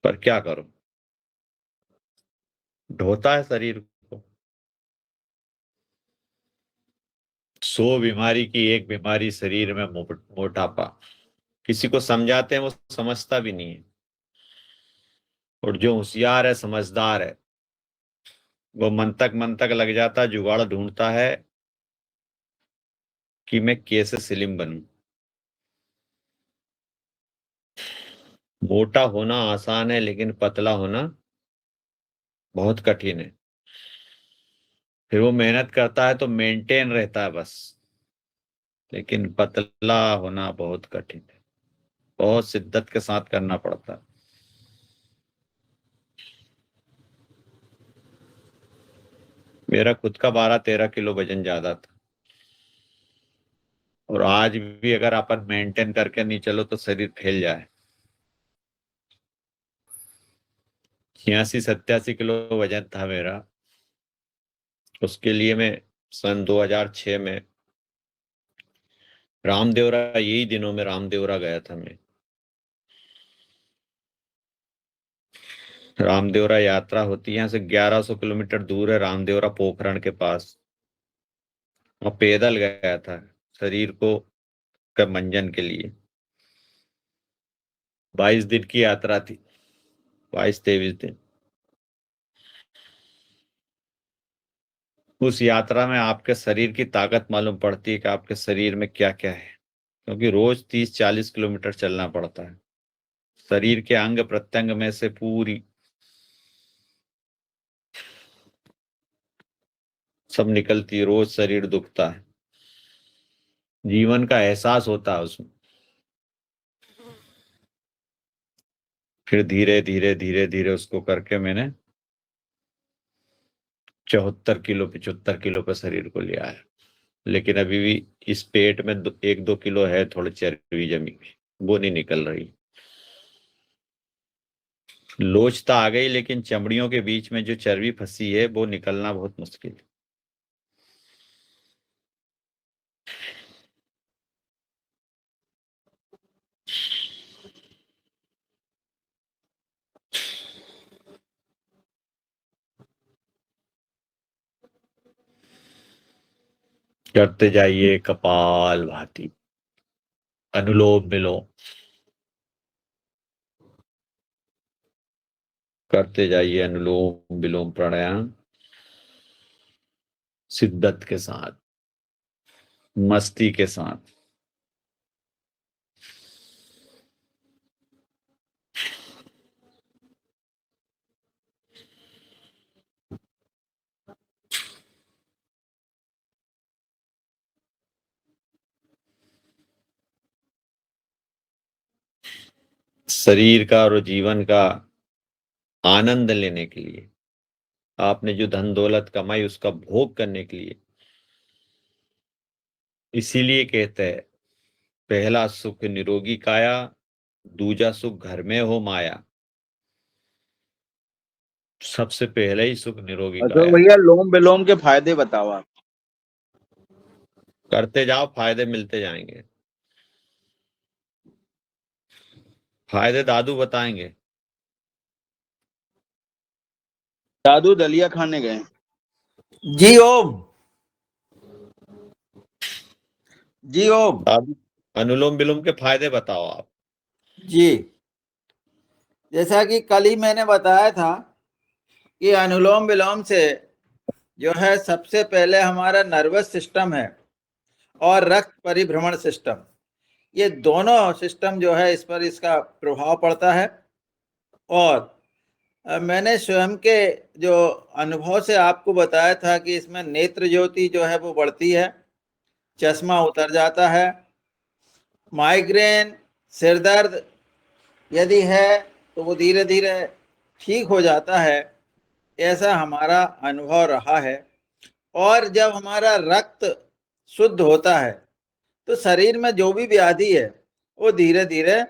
पर क्या करो, ढोता है शरीर को। 100 बीमारी की एक बीमारी शरीर में मोटापा। किसी को समझाते हैं वो समझता भी नहीं है, और जो होशियार है समझदार है वो मन तक लग जाता, जुगाड़ ढूंढता है कि मैं कैसे स्लिम बनूं। मोटा होना आसान है लेकिन पतला होना बहुत कठिन है। फिर वो मेहनत करता है तो मेंटेन रहता है बस, लेकिन पतला होना बहुत कठिन है, बहुत शिद्दत के साथ करना पड़ता है। मेरा खुद का 12-13 किलो वजन ज्यादा था, और आज भी अगर अपन मेंटेन करके नहीं चलो तो शरीर फैल जाए। 86-87 किलो वजन था मेरा। उसके लिए मैं सन 2006 में रामदेवरा, यही दिनों में रामदेवरा गया था मैं। रामदेवरा यात्रा होती है, यहाँ से 1100 किलोमीटर दूर है रामदेवरा, पोखरण के पास। और पैदल गया था शरीर को का मंजन के लिए। 22 दिन की यात्रा थी, 22-23 दिन। उस यात्रा में आपके शरीर की ताकत मालूम पड़ती है कि आपके शरीर में क्या क्या है, क्योंकि रोज 30-40 किलोमीटर चलना पड़ता है। शरीर के अंग प्रत्यंग में से पूरी सब निकलती है, रोज शरीर दुखता है, जीवन का एहसास होता है उसमें। फिर धीरे धीरे धीरे धीरे उसको करके मैंने 74 किलो 75 किलो पे शरीर को लिया है। लेकिन अभी भी इस पेट में 1-2 किलो है थोड़ी चर्बी जमी हुई, वो नहीं निकल रही। लोचता आ गई, लेकिन चमड़ियों के बीच में जो चर्बी फंसी है वो निकलना बहुत मुश्किल है। करते जाइए कपाल भाती, अनुलोम विलोम करते जाइए, अनुलोम विलोम प्राणायाम शिद्दत के साथ, मस्ती के साथ। शरीर का और जीवन का आनंद लेने के लिए, आपने जो धन दौलत कमाई उसका भोग करने के लिए, इसीलिए कहते हैं पहला सुख निरोगी काया, दूजा सुख घर में हो माया। सबसे पहले ही सुख निरोगी अशोक काया। भैया लोम विलोम के फायदे बताओ आप। करते जाओ, फायदे मिलते जाएंगे। फायदे दादू बताएंगे। दादू दलिया खाने गए। जी ओम। जी ओम। दादू अनुलोम विलोम के फायदे बताओ आप। जी, जैसा कि कल ही मैंने बताया था कि अनुलोम विलोम से जो है सबसे पहले हमारा नर्वस सिस्टम है और रक्त परिभ्रमण सिस्टम, ये दोनों सिस्टम जो है इस पर इसका प्रभाव पड़ता है। और मैंने स्वयं के जो अनुभव से आपको बताया था कि इसमें नेत्र ज्योति जो है वो बढ़ती है, चश्मा उतर जाता है, माइग्रेन सिर दर्द यदि है तो वो धीरे धीरे ठीक हो जाता है, ऐसा हमारा अनुभव रहा है। और जब हमारा रक्त शुद्ध होता है तो शरीर में जो भी व्याधि है वो धीरे धीरे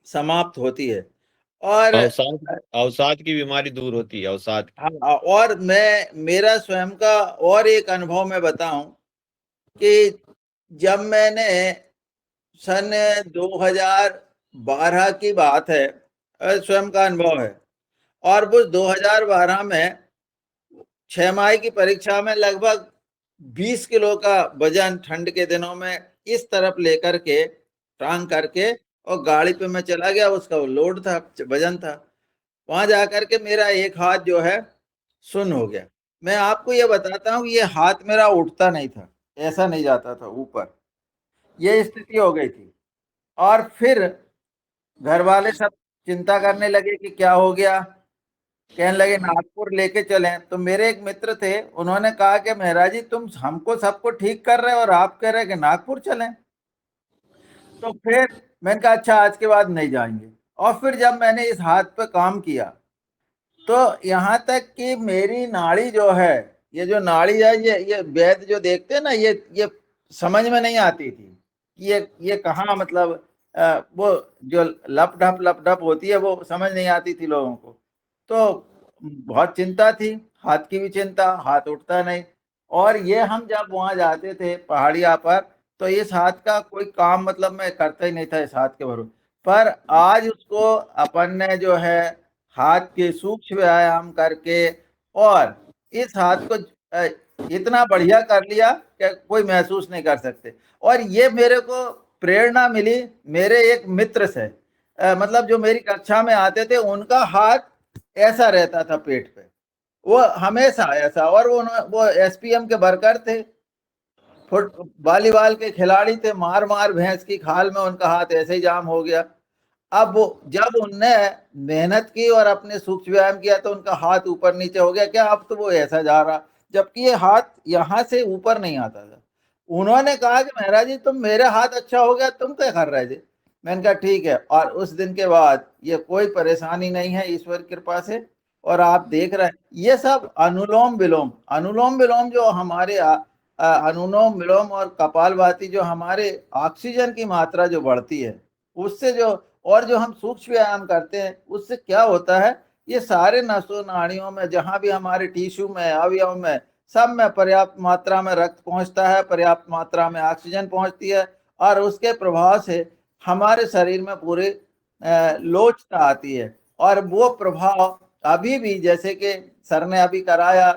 समाप्त होती है। और अवसाद की बीमारी दूर होती है, अवसाद की। हाँ, और मैं मेरा स्वयं का और एक अनुभव मैं बताऊं कि जब मैंने सन 2012 की बात है, स्वयं का अनुभव है, और वो 2012 में 6 माही की परीक्षा में लगभग 20 किलो का वजन ठंड के दिनों में इस तरफ लेकर के टांग करके और गाड़ी पे मैं चला गया, उसका वो लोड था, वजन था। वहां जाकर के मेरा एक हाथ जो है सुन्न हो गया। मैं आपको ये बताता हूँ, ये हाथ मेरा उठता नहीं था, ऐसा नहीं जाता था ऊपर, ये स्थिति हो गई थी। और फिर घर वाले सब चिंता करने लगे कि क्या हो गया, कहने लगे नागपुर लेके चलें। तो मेरे एक मित्र थे, उन्होंने कहा कि महाराज जी तुम हमको सबको ठीक कर रहे हो और आप कह रहे हैं कि नागपुर चलें। तो फिर मैंने कहा अच्छा आज के बाद नहीं जाएंगे। और फिर जब मैंने इस हाथ पे काम किया तो यहाँ तक कि मेरी नाड़ी जो है, ये जो नाड़ी है, ये वैद्य जो देखते हैं ना, ये समझ में नहीं आती थी कि ये कहाँ, मतलब वो जो लप ढप होती है वो समझ नहीं आती थी लोगों को। तो बहुत चिंता थी, हाथ की भी चिंता, हाथ उठता नहीं। और ये हम जब वहां जाते थे पहाड़िया पर तो इस हाथ का कोई काम मतलब मैं करता ही नहीं था इस हाथ के भरोसे। पर आज उसको अपन ने जो है हाथ के सूक्ष्म व्यायाम करके और इस हाथ को इतना बढ़िया कर लिया कि कोई महसूस नहीं कर सकते। और ये मेरे को प्रेरणा मिली मेरे एक मित्र से, मतलब जो मेरी कक्षा में आते थे, उनका हाथ ऐसा रहता था पेट पे, वो हमेशा ऐसा। और वो एसपीएम के वर्कर थे, फुट वॉलीबॉल के खिलाड़ी थे, मार मार भैंस की खाल में उनका हाथ ऐसे ही जाम हो गया। अब वो जब उनने मेहनत की और अपने सूक्ष्म व्यायाम किया तो उनका हाथ ऊपर नीचे हो गया, क्या अब तो वो ऐसा जा रहा, जबकि ये हाथ यहाँ से ऊपर नहीं आता था। उन्होंने कहा कि महाराज जी तुम, मेरे हाथ अच्छा हो गया, तुम क्या कर रहे थे। मैंने कहा ठीक है। और उस दिन के बाद ये कोई परेशानी नहीं है ईश्वर की कृपा से। और आप देख रहे हैं ये सब अनुलोम विलोम, अनुलोम विलोम जो हमारे अनुलोम विलोम और कपालभाति जो हमारे ऑक्सीजन की मात्रा जो बढ़ती है उससे जो, और जो हम सूक्ष्म व्यायाम करते हैं उससे क्या होता है, ये सारे नसों नाड़ियों में जहां भी हमारे टिश्यू में अवयव में सब में पर्याप्त मात्रा में रक्त पहुंचता है, पर्याप्त मात्रा में ऑक्सीजन पहुंचती है। और उसके प्रभाव से हमारे शरीर में पूरी लोचता आती है। और वो प्रभाव अभी भी, जैसे कि सर ने अभी कराया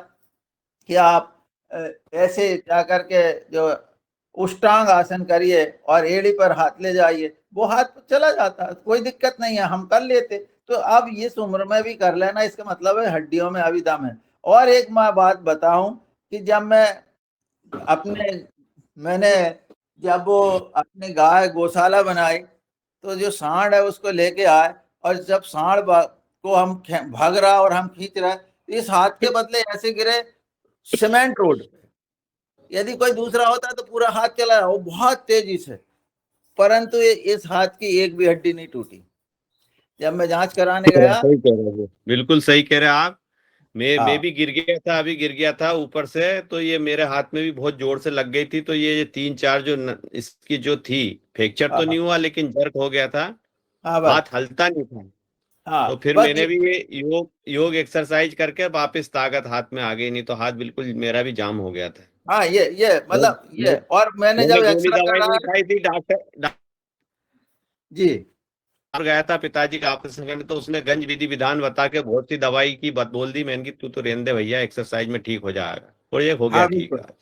कि आप ऐसे जा करके जो उष्टांग आसन करिए और एड़ी पर हाथ ले जाइए, वो हाथ चला जाता है, कोई दिक्कत नहीं है, हम कर लेते। तो अब इस उम्र में भी कर लेना, इसका मतलब है हड्डियों में अभी दम है। और एक मैं बात बताऊं कि मैंने जब वो अपनी गाय गौशाला बनाई, तो जो सांड है उसको लेके आए, और जब सांड को हम भाग रहा और हम खींच रहे, इस हाथ के बदले ऐसे गिरे सीमेंट रोड पे। यदि कोई दूसरा होता तो पूरा हाथ चला वो बहुत तेजी से, परंतु इस हाथ की एक भी हड्डी नहीं टूटी। जब मैं जांच कराने गया, सही कह रहे हो, बिल्कुल सही कह रहे हैं आप। मैं हाँ। भी गिर गया था, अभी गिर गया था ऊपर से, तो ये मेरे हाथ में भी बहुत जोर से लग गई थी। तो ये 3-4 इसकी जो थी, फ्रैक्चर तो हाँ, नहीं हुआ लेकिन जर्क हो गया था, हाँ बस, हाथ हलता नहीं था। हाँ तो फिर बस मैंने भी ये योग एक्सरसाइज करके वापस ताकत हाथ में आ गई, नहीं तो हाथ बिल्कुल मेरा भी जाम हो गया था। हाँ, ये मतलब ये, और मैंने मैंने जब गोली एक्सरे दवाई नहीं कराया खाई थी, डॉक्टर जी, और गया था पिताजी का ऑपरेशन करने, तो उसने गंज विधि विधान बता के बहुत सी दवाई की बात बोल दी। मैंने की तू तो रहने दे भैया, एक्सरसाइज में ठीक हो जाएगा, और ये हो गया हाँ ठीक। बिल्कुल,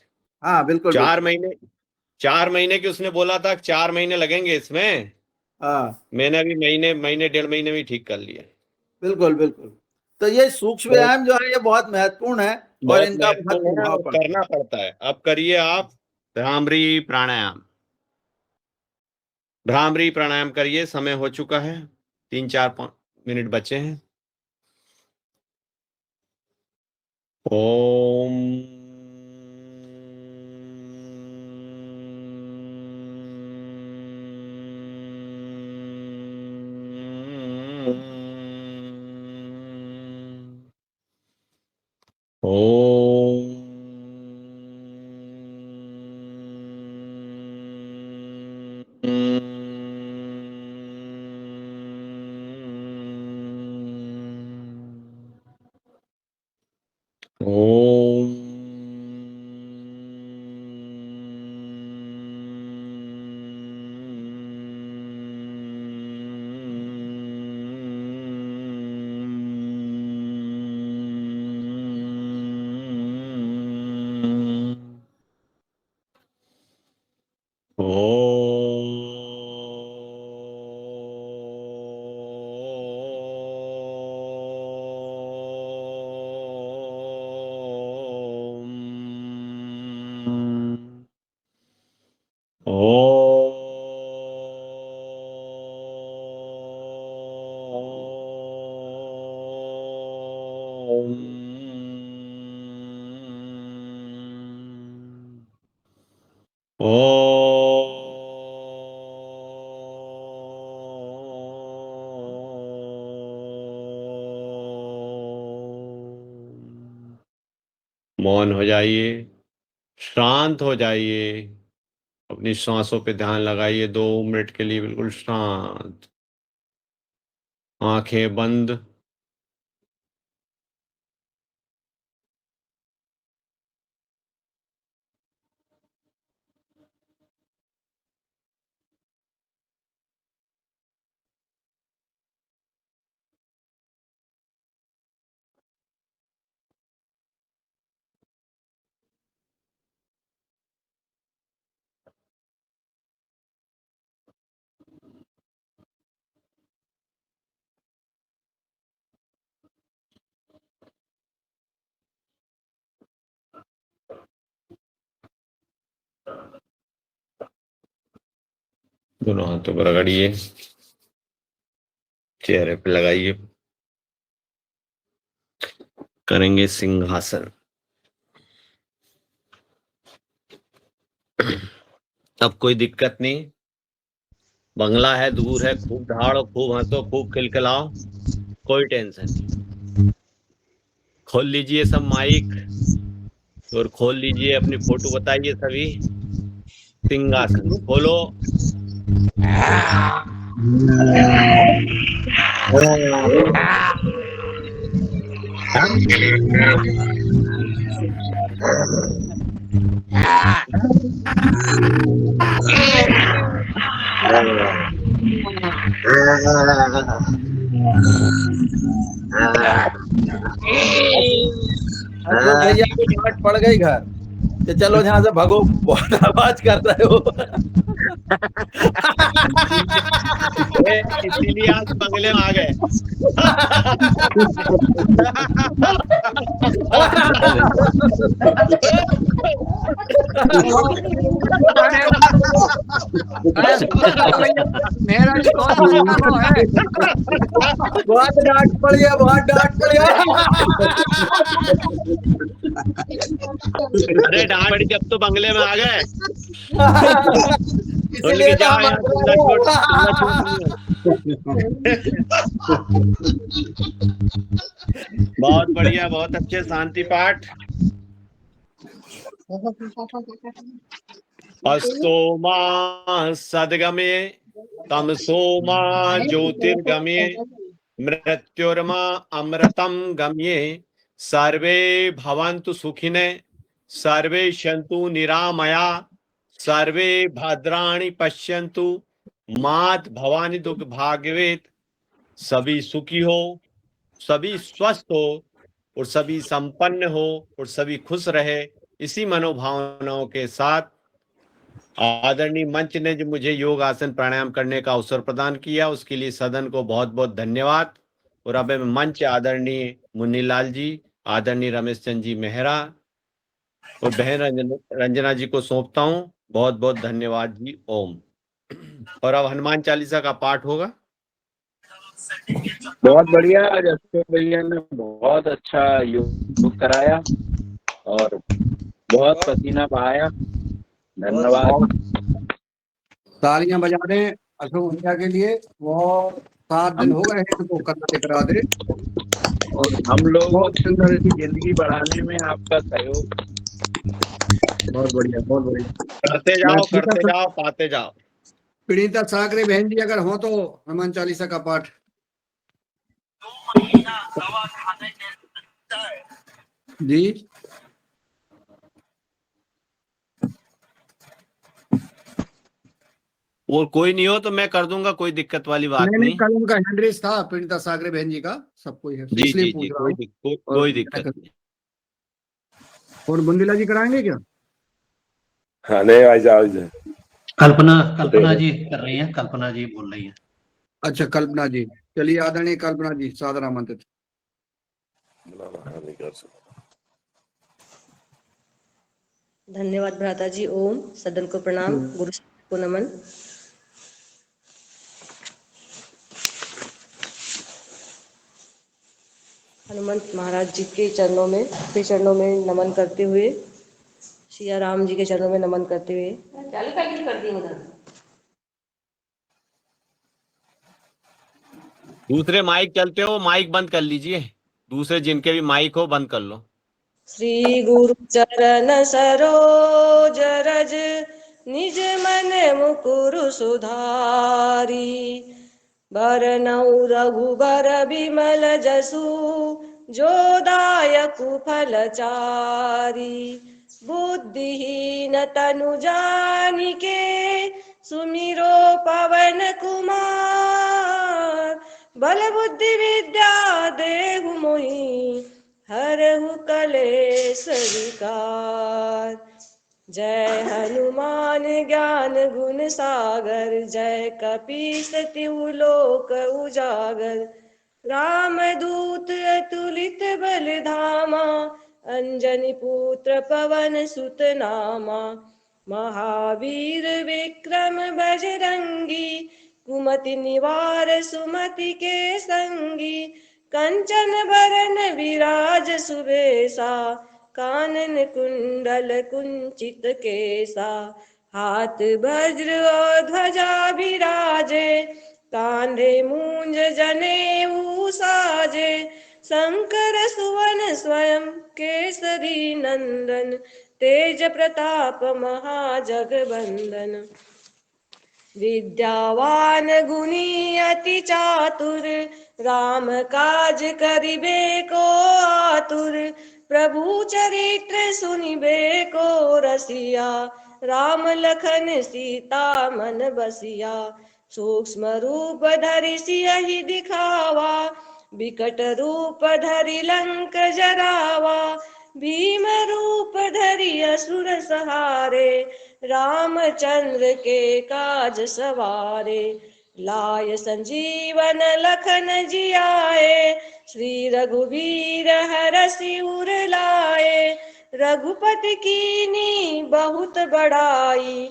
हाँ बिल्कुल 4 महीने की उसने बोला था, 4 महीने लगेंगे इसमें। हाँ मैंने अभी महीने 1.5 महीने में ठीक कर लिया। बिल्कुल बिल्कुल। तो ये सूक्ष्म तो व्यायाम जो है ये बहुत महत्वपूर्ण है, और बहुत इनका बहुत महत्वपूर्ण है प्रभाव और पड़ता है। करना पड़ता है। अब करिए आप भ्रामरी प्राणायाम। भ्रामरी प्राणायाम करिए, समय हो चुका है, 3-4 मिनट बचे हैं। ओम ओम मौन हो जाइए, शांत हो जाइए, अपनी सांसों पे ध्यान लगाइए 2 मिनट के लिए, बिल्कुल शांत, आंखें बंद। दोनों हाथों पर रगड़िए, चेहरे पे लगाइए, करेंगे सिंहासन। अब कोई दिक्कत नहीं, बंगला है, दूर है, खूब दहाड़ो, खूब हंसो, खूब खिलखिलाओ, कोई टेंशन नहीं। खोल लीजिए सब माइक और खोल लीजिए अपनी फोटो, बताइए सभी, सिंहासन खोलो। अशोक भैया को डांट पड़ गई घर। कि चलो यहाँ से भगो, बहुत आवाज कर रहे हो। इसीलिए आज बंगले में आ गए। मेरा जी कौन सा वो है? बहुत डांट पड़ गया, बहुत डांट पड़ गया। अरे डांट पड़ी जब तो बंगले में आ गए। इसीलिए तो हम चिल्ला छोड़ बहुत बढ़िया, बहुत अच्छे शांति पाठ। अस्तो मां सद्गमे तमसो मां ज्योतिर्गमे मृत्युर्मा अमृतम गम्ये सर्वे भवन्तु सुखिने सर्वे सन्तु निरामया सर्वे भद्राणि पश्यन्तु मात भवानी दुख भाग्यवेत। सभी सुखी हो, सभी स्वस्थ हो और सभी संपन्न हो और सभी खुश रहे। इसी मनोभावनाओं के साथ आदरणीय मंच ने जो मुझे योग आसन प्राणायाम करने का अवसर प्रदान किया, उसके लिए सदन को बहुत बहुत धन्यवाद। और अब मैं मंच आदरणीय मुन्नीलाल जी, आदरणीय रमेश चंद जी मेहरा और बहन रंजना जी को सौंपता हूं। बहुत बहुत धन्यवाद जी। ओम। और अब हनुमान चालीसा का पाठ होगा। बहुत बढ़िया। आज अशोक भैया ने बहुत अच्छा योग कराया और बहुत पसीना बहाया। धन्यवाद। तालियां बजा दें अशोक भैया के लिए। वो 7 दिन हो गए हैं इनको करते करा दे। और हम लोगों की जिंदगी बढ़ाने में आपका सहयोग बहुत बढ़िया, बहुत बढ़िया। करते जाओ, पाते जाओ। पीड़िता साकरे बहन जी अगर हो तो हनुमान चालीसा का पाठ। जी और कोई नहीं हो तो मैं कर दूंगा, कोई दिक्कत वाली बात नहीं। कल उनका हैंड्रेस था पीड़िता साकरे बहन जी का, सब कोई है जी इसलिए जी पूछ जी, रहा हूं। कोई दिक्कत नहीं। और बुंदीला जी कराएंगे क्या? हाँ नहीं आज कल्पना जी कर रही हैं, कल्पना जी बोल रही हैं। अच्छा कल्पना जी, चलिए आदरणीय कल्पना जी सादर आमंत्रित। धन्यवाद भ्राता जी। ओम। सदन को प्रणाम, गुरु को नमन। हनुमंत महाराज जी के चरणों में, अपने चरणों में नमन करते हुए, सिया राम जी के चरणों में नमन करते हुए चालू पैकेट कर दी उधर। दूसरे माइक चलते हो, माइक बंद कर लीजिए। दूसरे जिनके भी माइक हो बंद कर लो। श्री गुरु चरण सरोज रज निज मन मुकुरु सुधारी बरनउँ रघुबर बिमल जसु जो दायकु फलचारी बुद्धिहीन तनु जानिके सुमिरो पवन कुमार बल बुद्धि विद्या देहु मोहि हरहु कलेश विकार। जय हनुमान ज्ञान गुण सागर जय कपीस तिहु लोक उजागर रामदूत अतुलित बल धामा अंजनी पुत्र पवन सुत नामा महावीर विक्रम बजरंगी कुमति निवार सुमति के संगी कंचन बरन विराज सुबेसा कानन कुंडल कुंचित केसा हाथ वज्र और ध्वजा विराजे कांधे मूंज जनेऊ साजे शंकर सुवन स्वयं केसरी नंदन तेज प्रताप महाजगवंदन विद्यावान गुणी अति चातुर राम काज करिबे को आतुर प्रभु चरित्र सुनिबे को रसिया राम लखन सीता मन बसिया सूक्ष्म रूप धरि सियहि दिखावा बिकट रूप धरि लंक जरावा भीम रूप धरि असुर सहारे, रामचंद्र के काज सवारे। लाय संजीवन लखन जियाए, श्री रघुवीर हरषि उर लाए। रघुपति कीनी बहुत बड़ाई,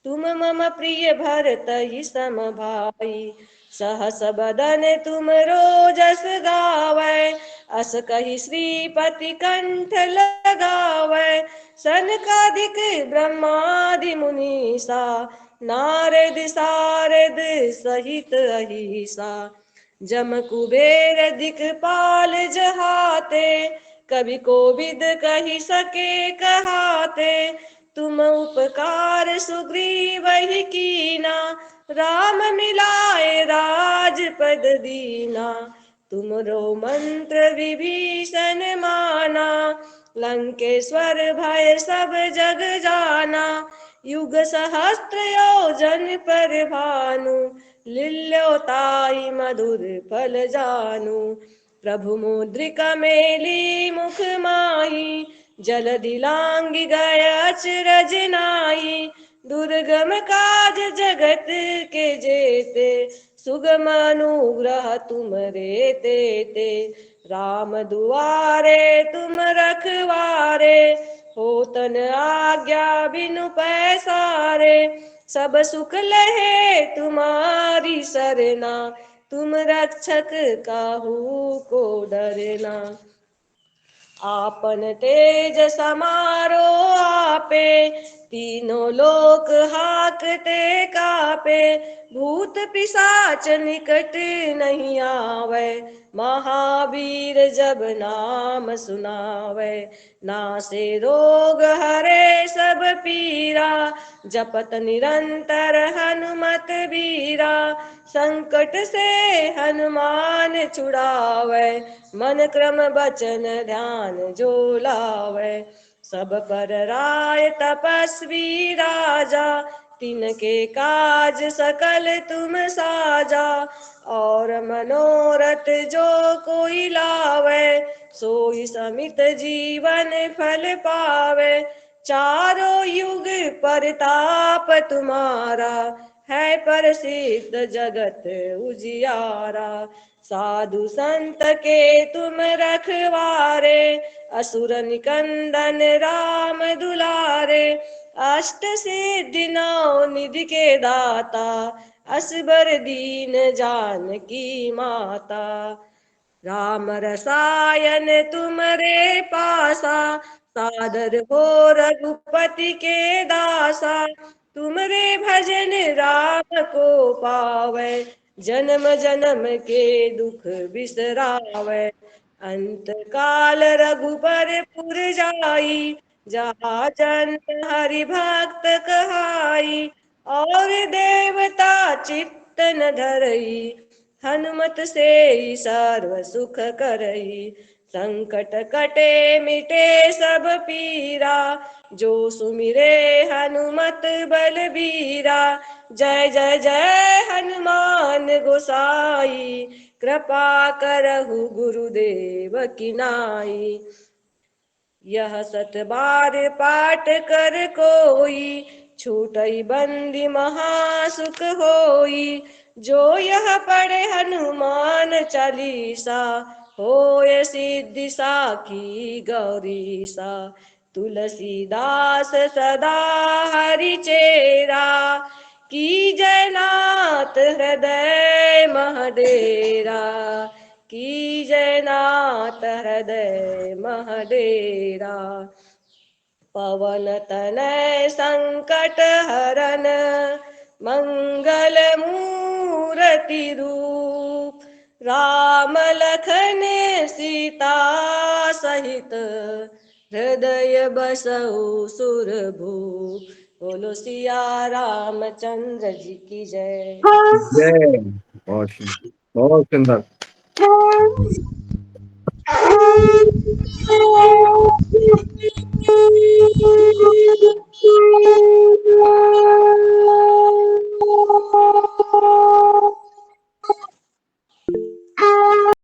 तुम मम प्रिय भरतहि सम भाई। सहस बदन तुम रोजस गावै, अस कहि श्रीपति कंठ लगावै। सनकादिक ब्रह्मादि मुनीसा, नारद सारद सहित अहिसा। जम कुबेर दिखपाल जहाते, कवि कोविद कहि सके कहाते। तुम उपकार सुग्रीवहि कीना, राम मिलाए राजपद दीना। तुमरो मंत्र विभीषण माना, लंकेश्वर भय सब जग जाना। युग सहस्त्र योजन पर भानु, लील्यो ताई मधुर फल जानु। प्रभु मुद्रिका मेली मुख माही, जलधि लांघि गए अचरज नाई। दुर्गम काज जगत के जेते, सुगम अनुग्रह तुमरे तेते। राम दुआरे तुम रखवारे, होतन आज्ञा बिनु पैसारे। सब सुख लहे तुम्हारी सरना, तुम रक्षक काहू को डरना। आपन तेज समारो आपे, तीनों लोक हाकते कापे। भूत पिशाच निकट नहीं आवे, महावीर जब नाम सुनावे। नासे रोग हरे सब पीरा, जपत निरंतर हनुमत बीरा। संकट से हनुमान छुड़ावे, मन क्रम बचन ध्यान जो लावे। सब पर राय तपस्वी राजा, तिनके काज सकल तुम साजा। और मनोरथ जो कोई लावे, सोई समित जीवन फल पावे। चारों युग परताप तुम्हारा, है प्रसिद्ध जगत उजियारा। साधु संत के तुम रखवारे, असुर निकंदन राम दुलारे। अष्ट सिद्धि नौ निधि के दाता, असबर दीन जानकी माता। राम रसायन तुम्हारे पासा, सादर हो रघुपति के दासा। तुमरे भजन राम को पावै, जन्म जन्म के दुख बिसरावै। अंत काल रघुबर पुर जाई, जहाँ जन्म हरि भक्त कहाई। और देवता चित्त न धरई, हनुमत से सर्व सुख करई। संकट कटे मिटे सब पीरा, जो सुमिरे हनुमत बलबीरा। जय जय जय हनुमान गोसाई, कृपा करहु गुरुदेव की नाई। यह सत बार पाठ कर कोई, छूटई बंदी महासुख होई। जो यह पढ़े हनुमान चालीसा, होय सिद्धि साखी गौरीसा। तुलसीदास सदा हरि चेरा, की जयनाथ हृदय महडेरा। की जयनाथ हृदय महडेरा। पवन तनय संकट हरन, मंगल मूर्ति रूप। राम लखन सीता सहित, हृदय बसहु सुरभूप। बोलो सिया रामचंद्र जी की जय। जय। बहुत सुंदर, बहुत सुंदर।